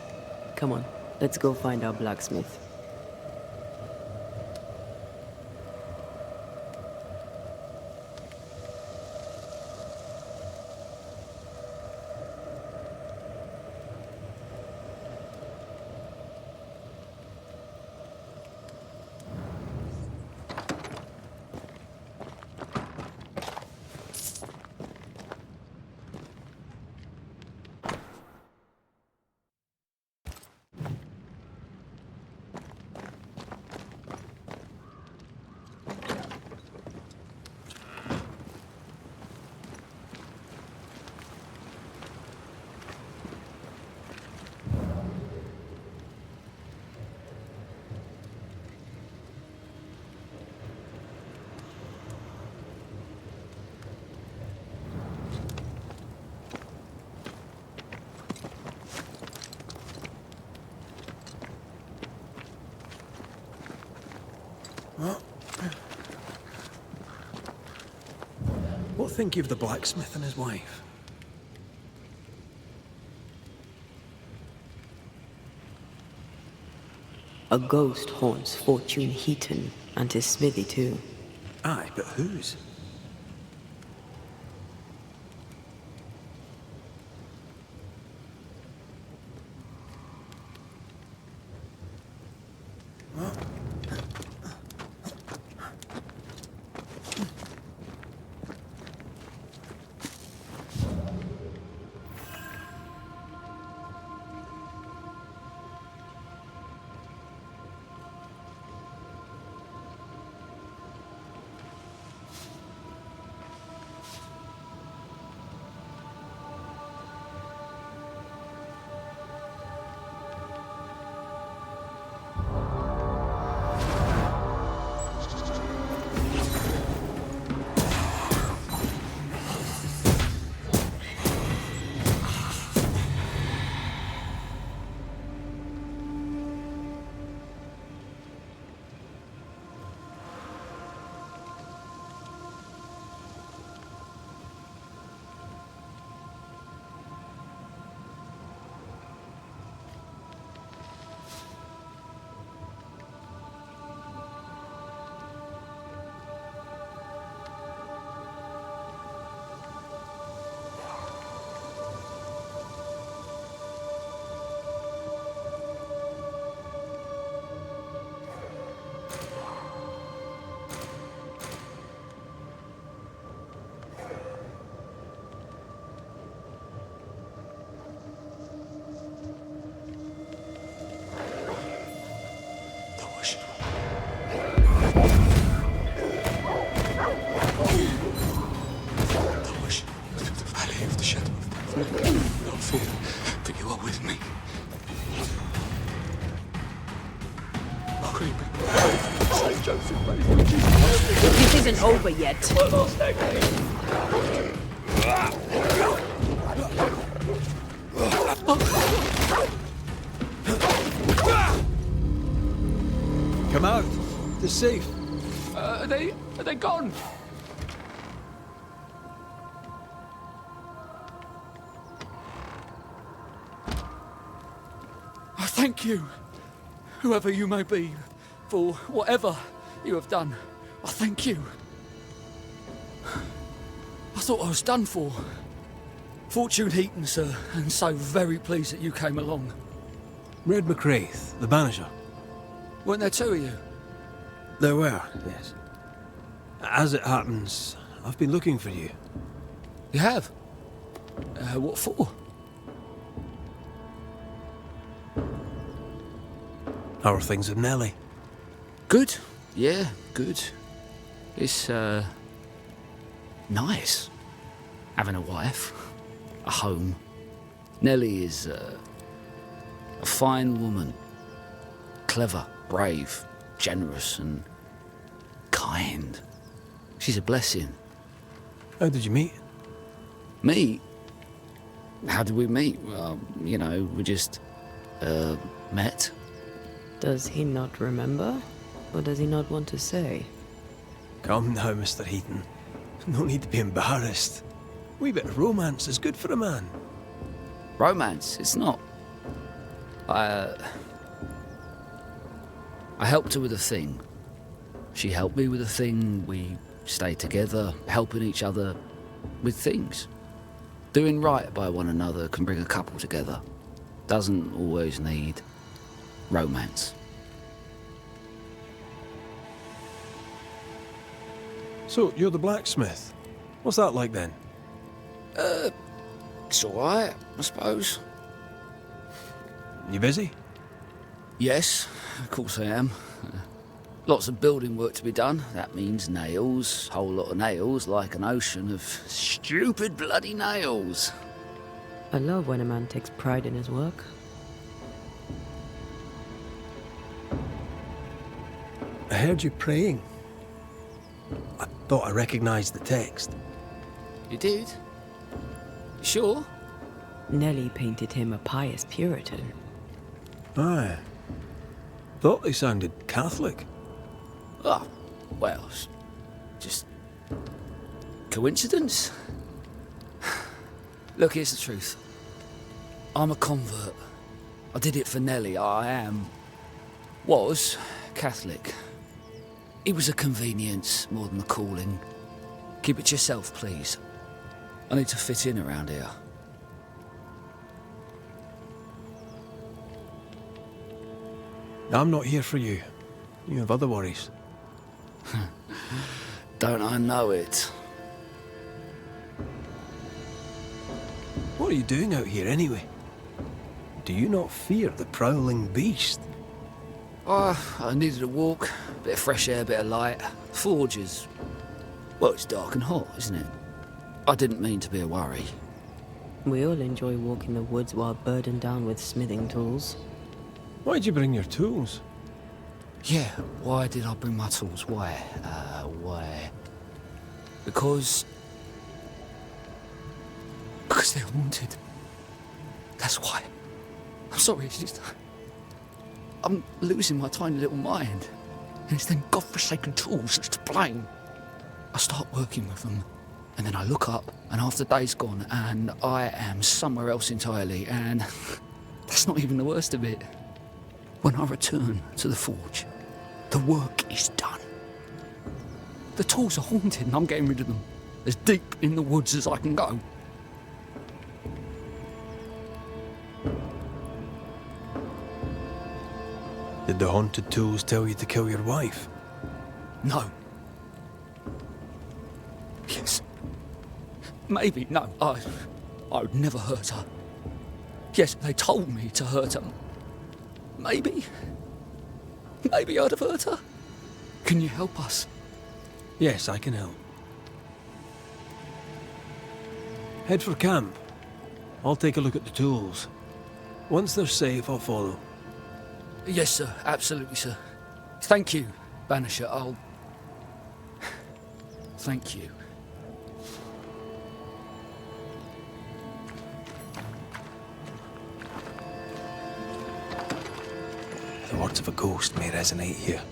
Come on, let's go find our blacksmith. think of the blacksmith and his wife? A ghost haunts Fortune Heaton and his smithy too. Aye, but whose? This isn't over yet. Come out. They're safe. Are they gone? I thank you, whoever you may be, for whatever you have done. I thank you. I thought I was done for. Fortune Heaton, sir, and so very pleased that you came along. Red McCraith, the Banisher. Weren't there two of you? There were, yes. As it happens, I've been looking for you. You have? What for? How are things with Nellie? Good. Yeah, good. It's, nice. Having a wife. A home. Nellie is, a fine woman. Clever, brave, generous and kind. She's a blessing. How did you meet? Meet? How did we meet? Well, you know, we just, met. Does he not remember? Or does he not want to say? Come now, Mr. Heaton. No need to be embarrassed. A wee bit of romance is good for a man. Romance? It's not. I helped her with a thing. She helped me with a thing. We stayed together, helping each other with things. Doing right by one another can bring a couple together. Doesn't always need romance. So, you're the blacksmith. What's that like then? It's alright, I suppose. You busy? Yes, of course I am. Lots of building work to be done. That means nails. Whole lot of nails, like an ocean of stupid bloody nails. I love when a man takes pride in his work. I heard you praying. I thought I recognized the text. You did? Sure? Nellie painted him a pious Puritan. Aye. Thought they sounded Catholic. Oh, well, just Coincidence? Look, here's the truth. I'm a convert. I did it for Nelly. Was Catholic. It was a convenience more than a calling. Keep it to yourself, please. I need to fit in around here. I'm not here for you. You have other worries. Don't I know it? What are you doing out here anyway? Do you not fear the prowling beast? I needed a walk, bit of fresh air, bit of light. Forge is... well, it's dark and hot, isn't it? I didn't mean to be a worry. We all enjoy walking the woods while burdened down with smithing tools. Why'd you bring your tools? Yeah, why did I bring my tools? Why? Because they're haunted. That's why. I'm sorry, it's just... I'm losing my tiny little mind. And it's them godforsaken tools that's to blame. I start working with them, and then I look up, and half the day's gone, and I am somewhere else entirely, and that's not even the worst of it. When I return to the forge, the work is done. The tools are haunted, and I'm getting rid of them. As deep in the woods as I can go. Did the haunted tools tell you to kill your wife? No. Yes. Maybe, no. I would never hurt her. Yes, they told me to hurt her. Maybe I'd have hurt her. Can you help us? Yes, I can help. Head for camp. I'll take a look at the tools. Once they're safe, I'll follow. Yes, sir. Absolutely, sir. Thank you, Banisher. Thank you. The words of a ghost may resonate here.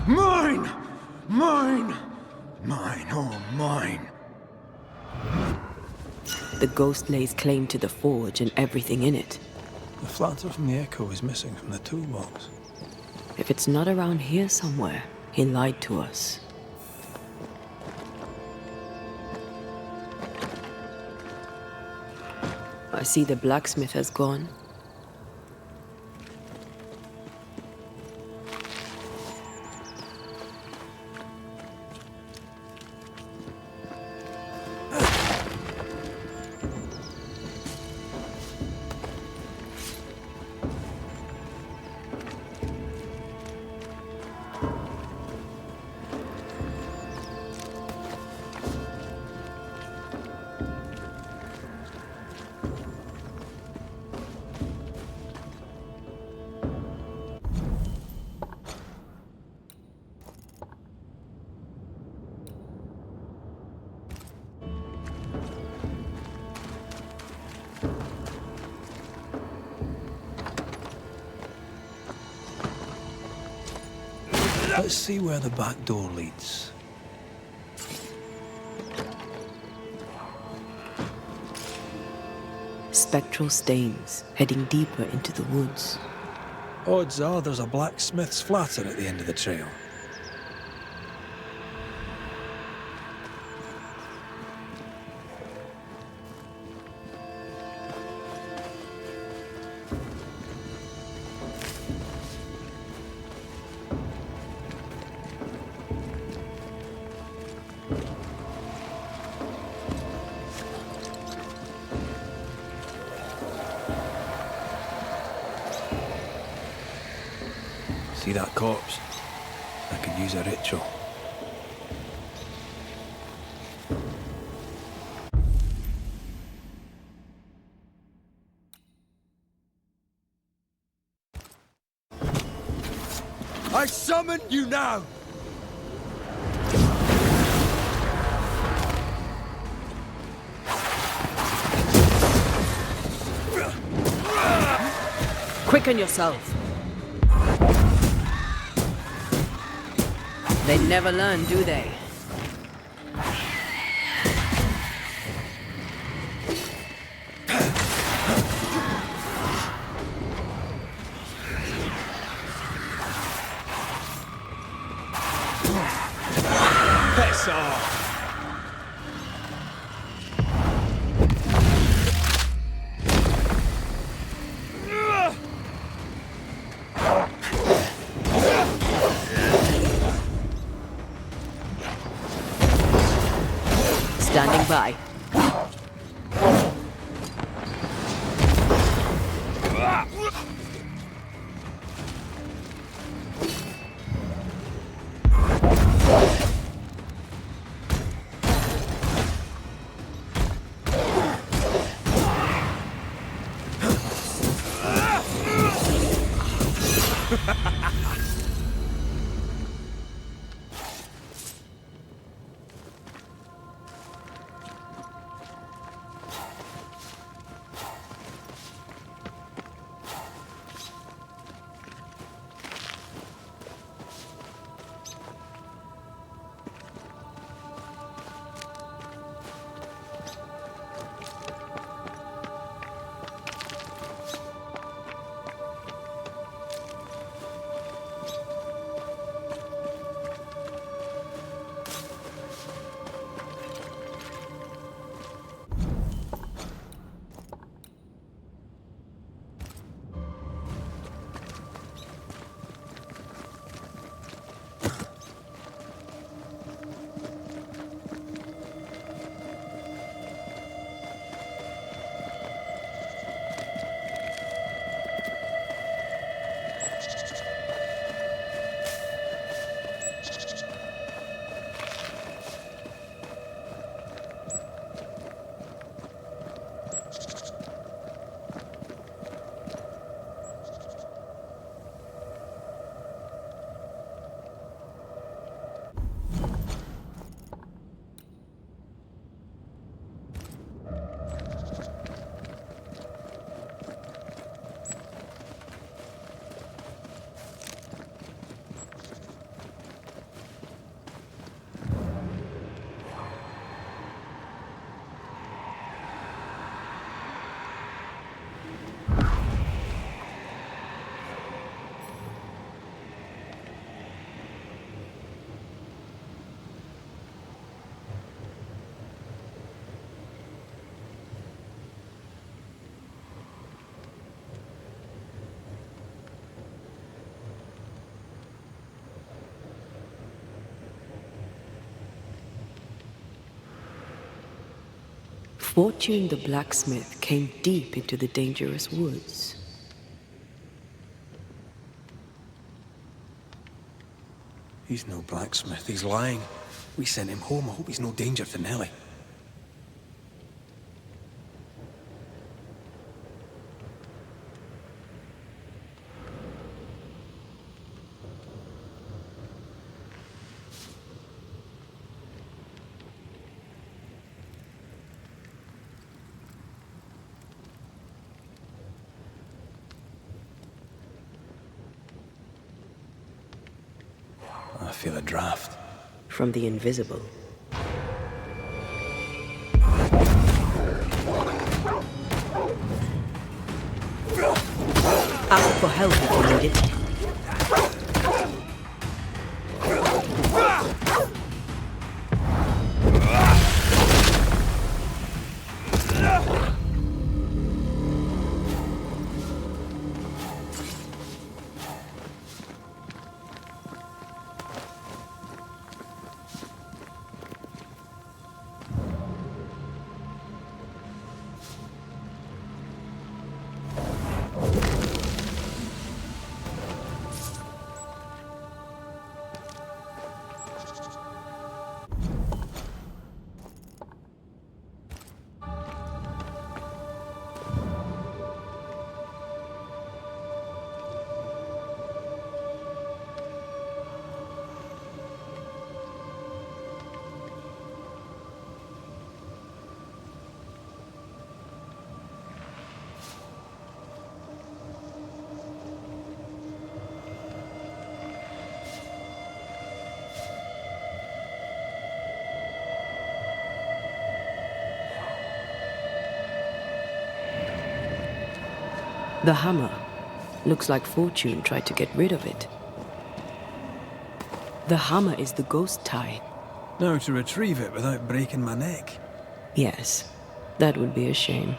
Mine! Mine! Mine, oh mine. The ghost lays claim to the forge and everything in it. The flatter from the echo is missing from the toolbox. If it's not around here somewhere, he lied to us. I see the blacksmith has gone. Let's see where the back door leads. Spectral stains heading deeper into the woods. Odds are there's a blacksmith's flatter at the end of the trail. See that corpse? I could use a ritual. I summon you now! Quicken yourself. They never learn, do they? Piss off! Standing by. Fortune the blacksmith came deep into the dangerous woods. He's no blacksmith, he's lying. We sent him home, I hope he's no danger to Nellie. I feel a draft. From the invisible. Ask for help if you need it. The hammer. Looks like Fortune tried to get rid of it. The hammer is the ghost tie. Now to retrieve it without breaking my neck. Yes, that would be a shame.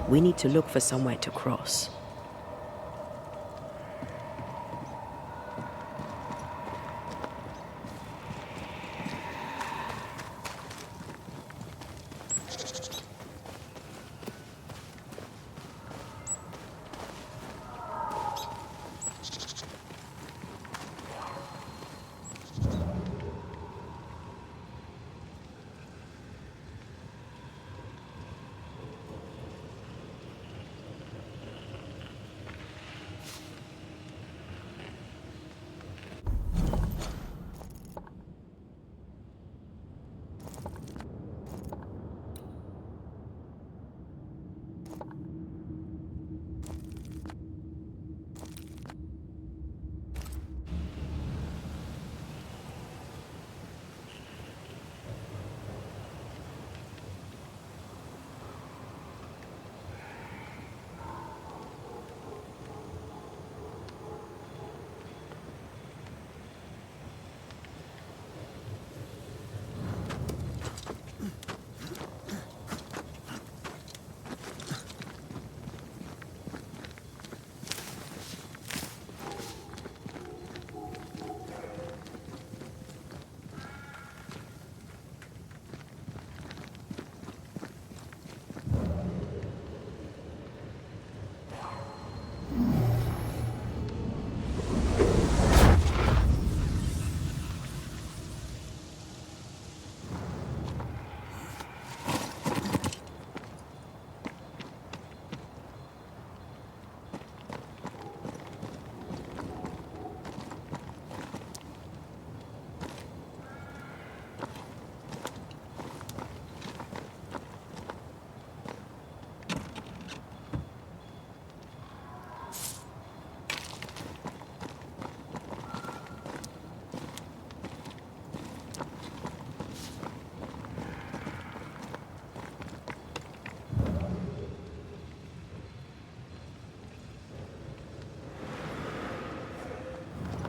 We need to look for somewhere to cross.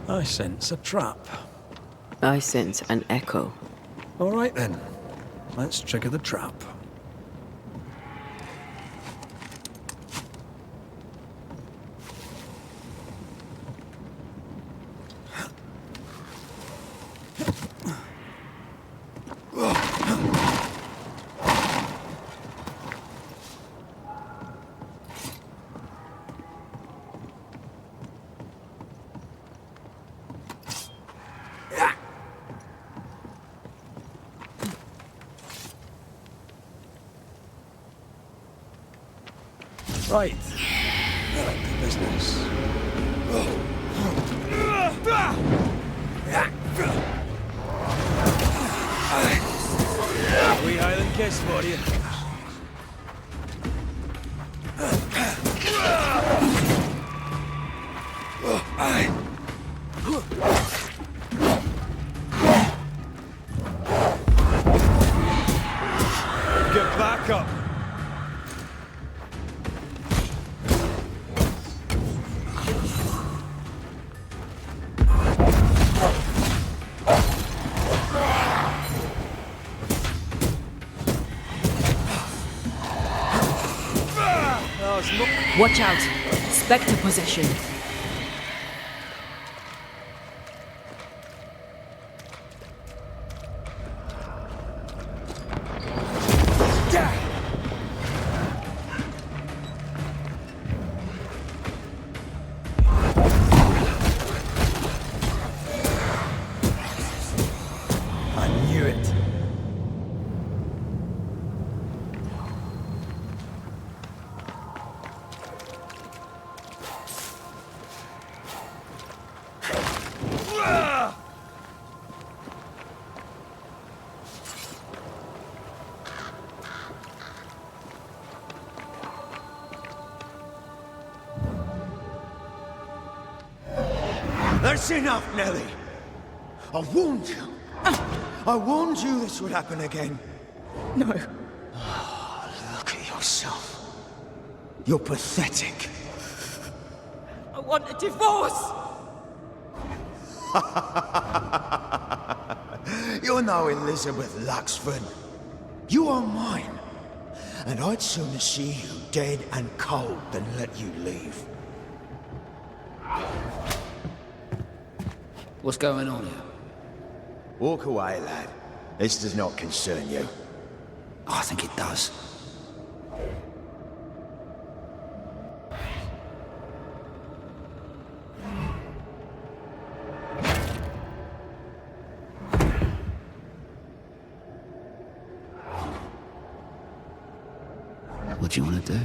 I sense a trap. I sense an echo. All right then, let's trigger the trap. Right. Back to business. Wee Highland kiss for you. Get back up. Watch out! Spectre possession. I knew it. That's enough, Nellie. I warned you. I warned you this would happen again. No. Look at yourself. You're pathetic. I want a divorce! You're no Elizabeth Luxford. You are mine. And I'd sooner see you dead and cold than let you leave. What's going on here? Walk away, lad. This does not concern you. I think it does. What do you want to do?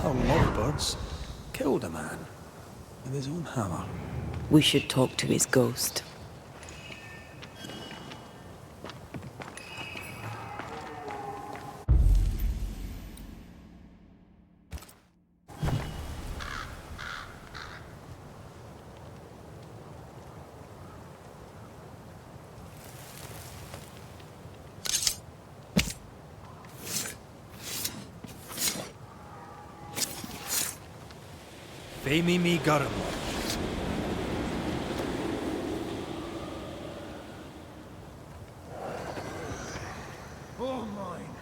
Our lovebirds killed a man with his own hammer. We should talk to his ghost. Fame me garum. All mine.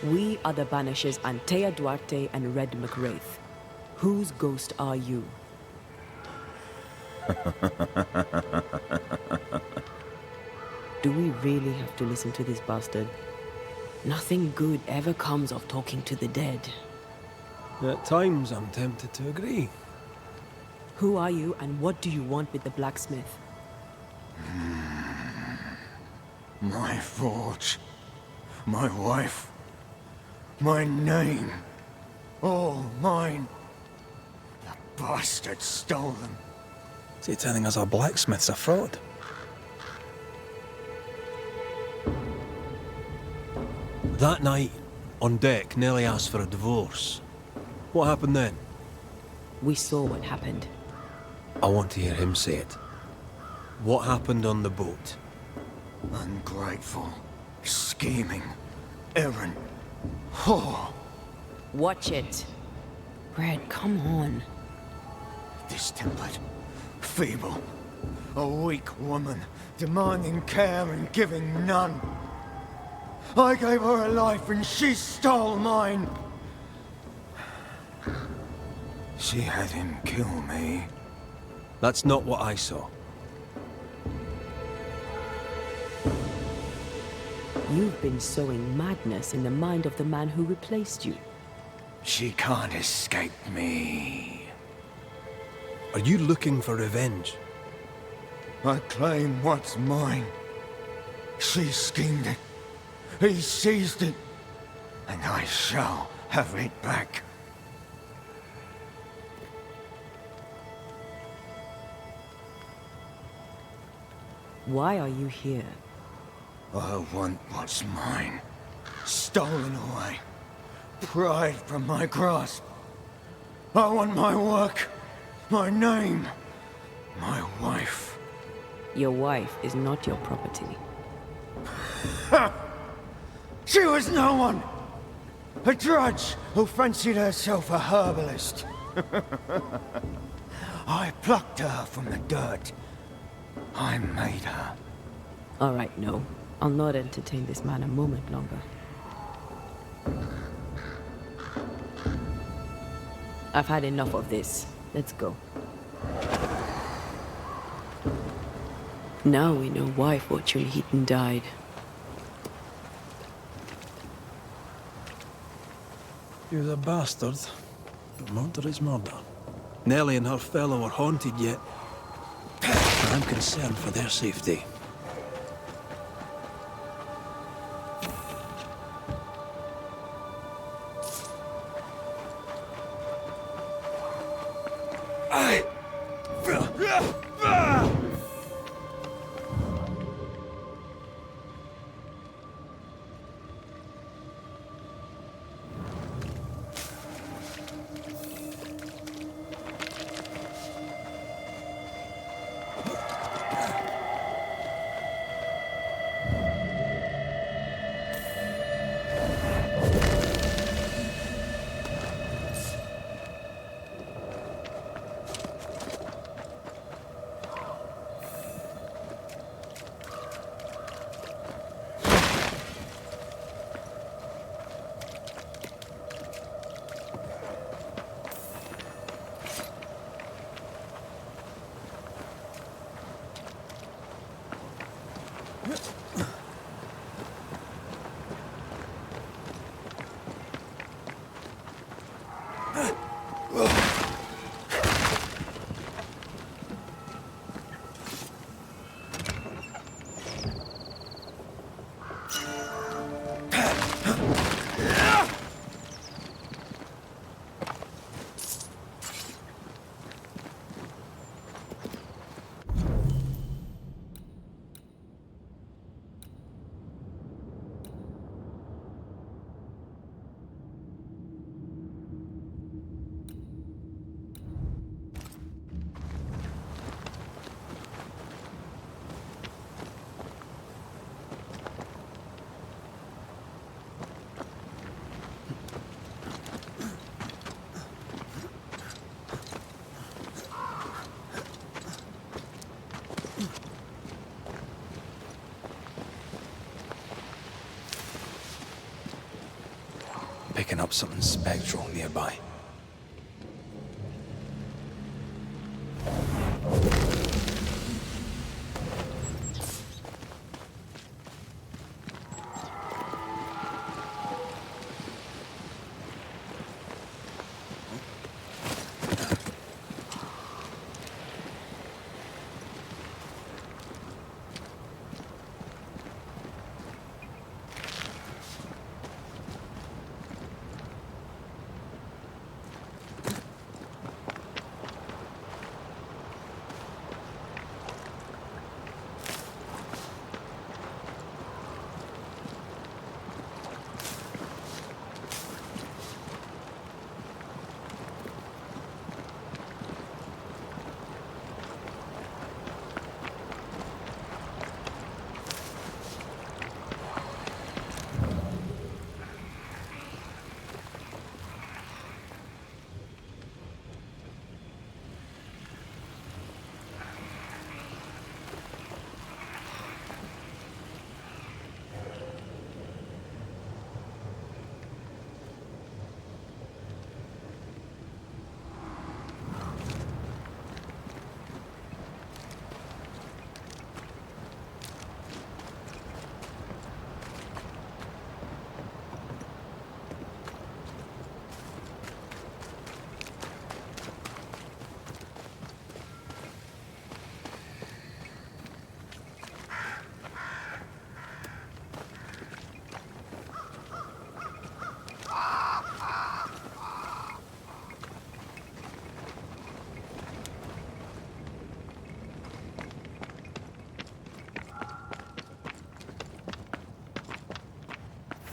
We are the Banishers Antea Duarte and Red McWraith. Whose ghost are you? Do we really have to listen to this bastard? Nothing good ever comes of talking to the dead. At times, I'm tempted to agree. Who are you, and what do you want with the blacksmith? My forge. My wife. My name. All mine. The bastard stole them. Is he telling us our blacksmith's a fraud? That night, on deck, Nellie asked for a divorce. What happened then? We saw what happened. I want to hear him say it. What happened on the boat? Ungrateful. Scheming. Errant. Whore. Watch it. Red, come on. Distempered. Feeble. A weak woman, demanding care and giving none. I gave her a life and she stole mine. She had him kill me. That's not what I saw. You've been sowing madness in the mind of the man who replaced you. She can't escape me. Are you looking for revenge? I claim what's mine. She schemed it. He seized it. And I shall have it back. Why are you here? I want what's mine. Stolen away. Pried from my grasp. I want my work. My name. My wife. Your wife is not your property. She was no one! A drudge who fancied herself a herbalist. I plucked her from the dirt. I made her. All right, no. I'll not entertain this man a moment longer. I've had enough of this. Let's go. Now we know why Fortune Heaton died. He was a bastard, but murder is murder. Nellie and her fellow are haunted yet. I'm concerned for their safety. Picking up something spectral nearby.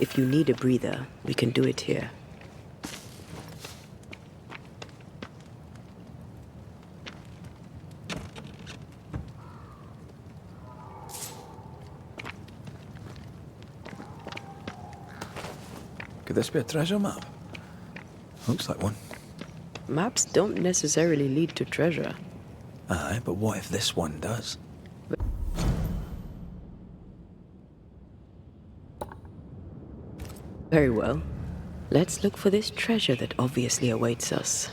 If you need a breather, we can do it here. Could this be a treasure map? Looks like one. Maps don't necessarily lead to treasure. Aye, but what if this one does? Very well. Let's look for this treasure that obviously awaits us.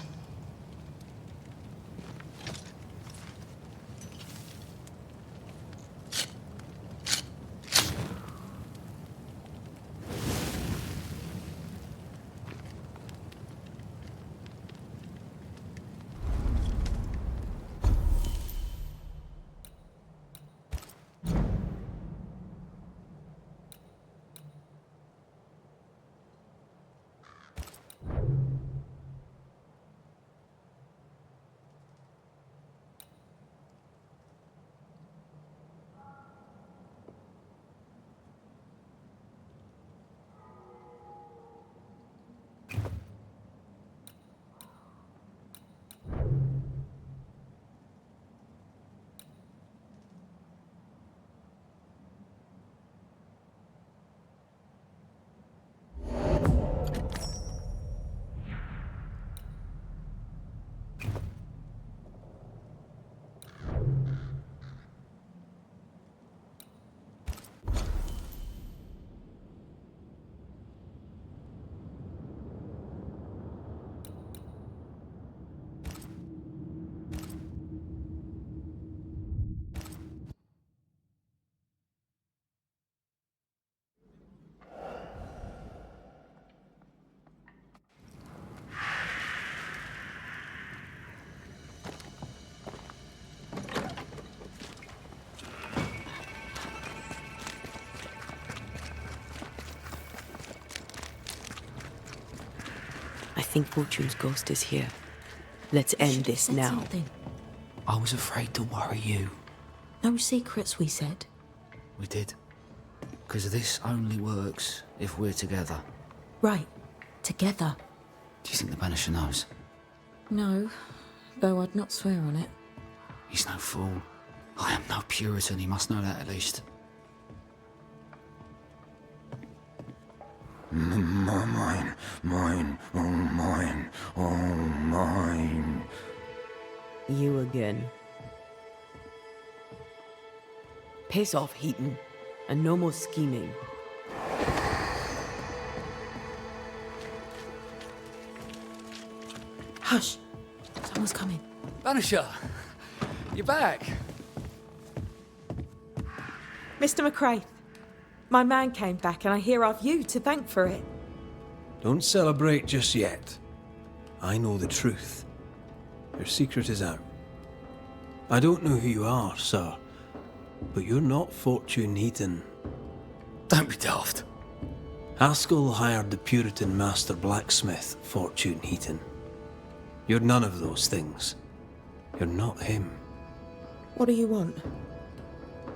think Fortune's ghost is here. Let's end this now. Something. I was afraid to worry you. No secrets, we said. We did. Because this only works if we're together. Right. Together. Do you think the Banisher knows? No, though I'd not swear on it. He's no fool. I am no Puritan, he must know that at least. Mine, oh mine. You again. Piss off, Heaton, and no more scheming. Hush! Someone's coming. Banisher! You're back! Mr. McCraith, my man came back and I hear I've you to thank for it. Don't celebrate just yet. I know the truth. Your secret is out. I don't know who you are, sir, but you're not Fortune Heaton. Don't be daft. Haskell hired the Puritan master blacksmith, Fortune Heaton. You're none of those things. You're not him. What do you want?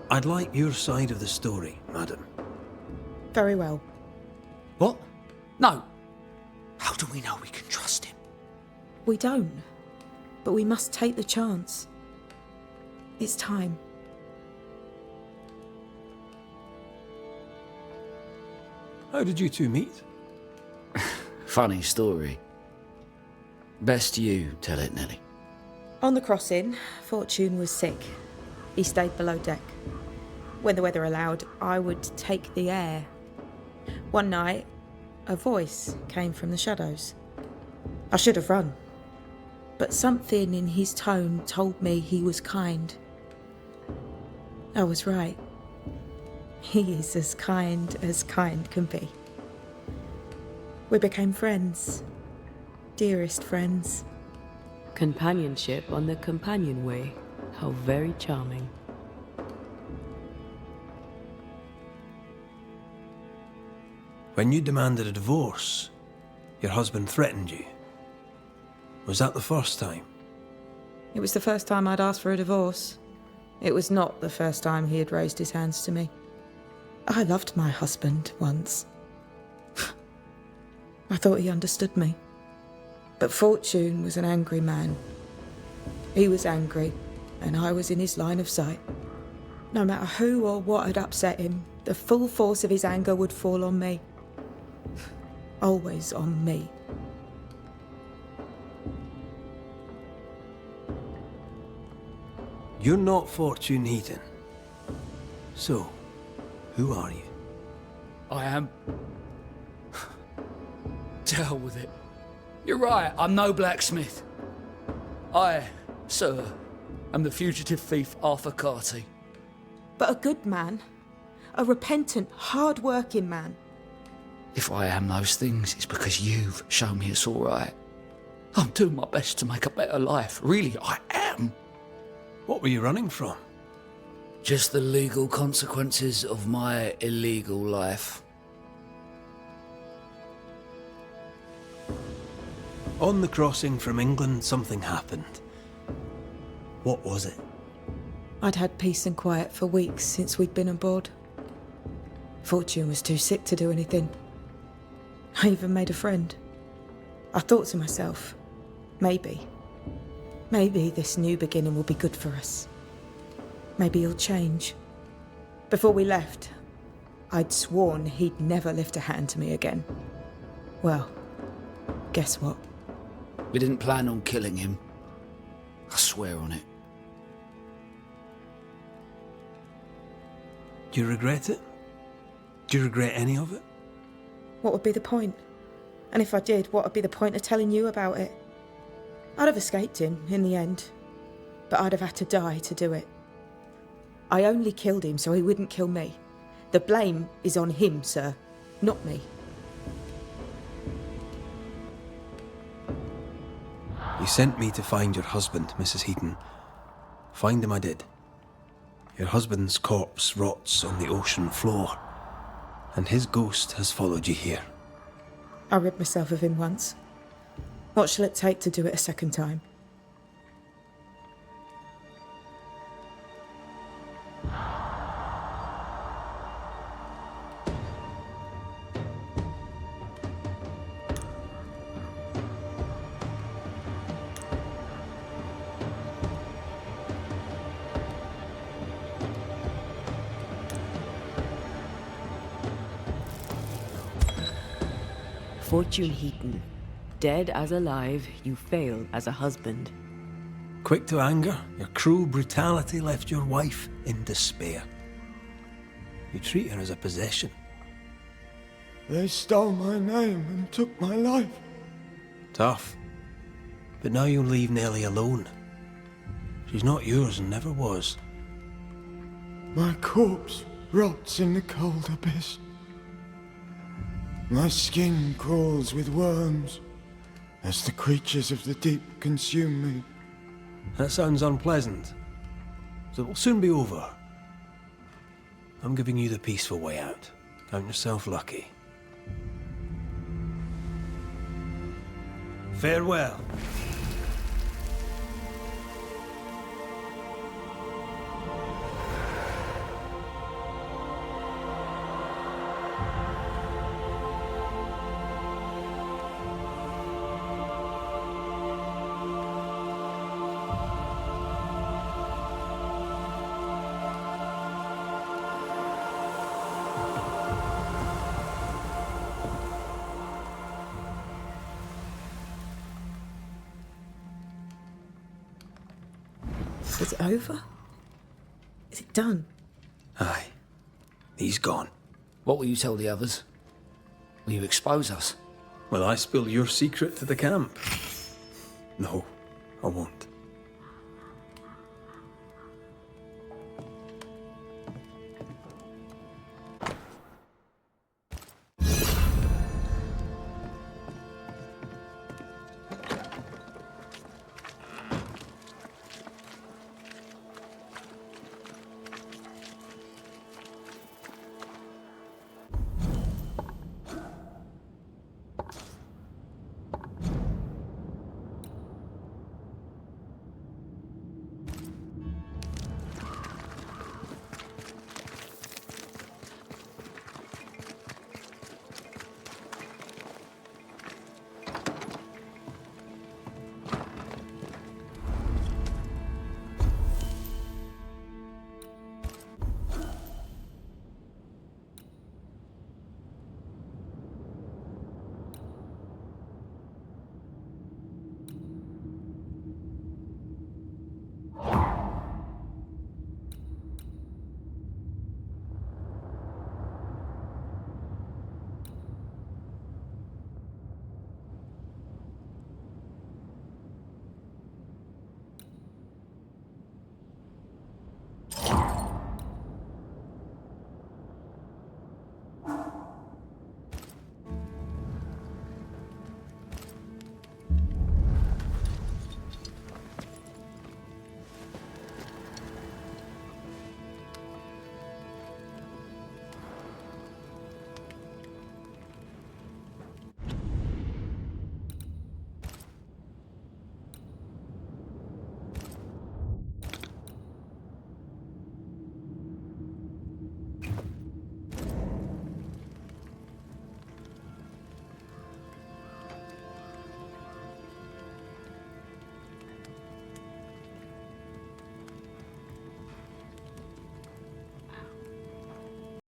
I'd like your side of the story, madam. Very well. What? No. How do we know we can trust him? We don't. But we must take the chance. It's time. How did you two meet? Funny story. Best you tell it, Nelly. On the crossing, Fortune was sick. He stayed below deck. When the weather allowed, I would take the air. One night, a voice came from the shadows. I should have run, but something in his tone told me he was kind. I was right. He is as kind can be. We became friends. Dearest friends. Companionship on the companion way. How very charming. When you demanded a divorce, your husband threatened you. Was that the first time? It was the first time I'd asked for a divorce. It was not the first time he had raised his hands to me. I loved my husband once. I thought he understood me. But Fortune was an angry man. He was angry, and I was in his line of sight. No matter who or what had upset him, the full force of his anger would fall on me. Always on me. You're not Fortune Heaton. So, who are you? I am. To hell with it. You're right, I'm no blacksmith. I, sir, am the fugitive thief Arthur Carty. But a good man. A repentant, hard-working man. If I am those things, it's because you've shown me it's all right. I'm doing my best to make a better life. Really, I am. What were you running from? Just the legal consequences of my illegal life. On the crossing from England, something happened. What was it? I'd had peace and quiet for weeks since we'd been aboard. Fortune was too sick to do anything. I even made a friend. I thought to myself, maybe this new beginning will be good for us. Maybe he'll change. Before we left, I'd sworn he'd never lift a hand to me again. Well, guess what? We didn't plan on killing him. I swear on it. Do you regret it? Do you regret any of it? What would be the point? And if I did, what would be the point of telling you about it? I'd have escaped him in the end, but I'd have had to die to do it. I only killed him so he wouldn't kill me. The blame is on him, sir, not me. You sent me to find your husband, Mrs. Heaton. Find him I did. Your husband's corpse rots on the ocean floor, and his ghost has followed you here. I rid myself of him once. What shall it take to do it a second time? Fortune Heaton. Dead as alive, you fail as a husband. Quick to anger, your cruel brutality left your wife in despair. You treat her as a possession. They stole my name and took my life. Tough. But now you'll leave Nellie alone. She's not yours and never was. My corpse rots in the cold abyss. My skin crawls with worms as the creatures of the deep consume me. That sounds unpleasant. So it'll soon be over. I'm giving you the peaceful way out. Count yourself lucky. Farewell. Is it over? Is it done? Aye. He's gone. What will you tell the others? Will you expose us? Will I spill your secret to the camp? No, I won't.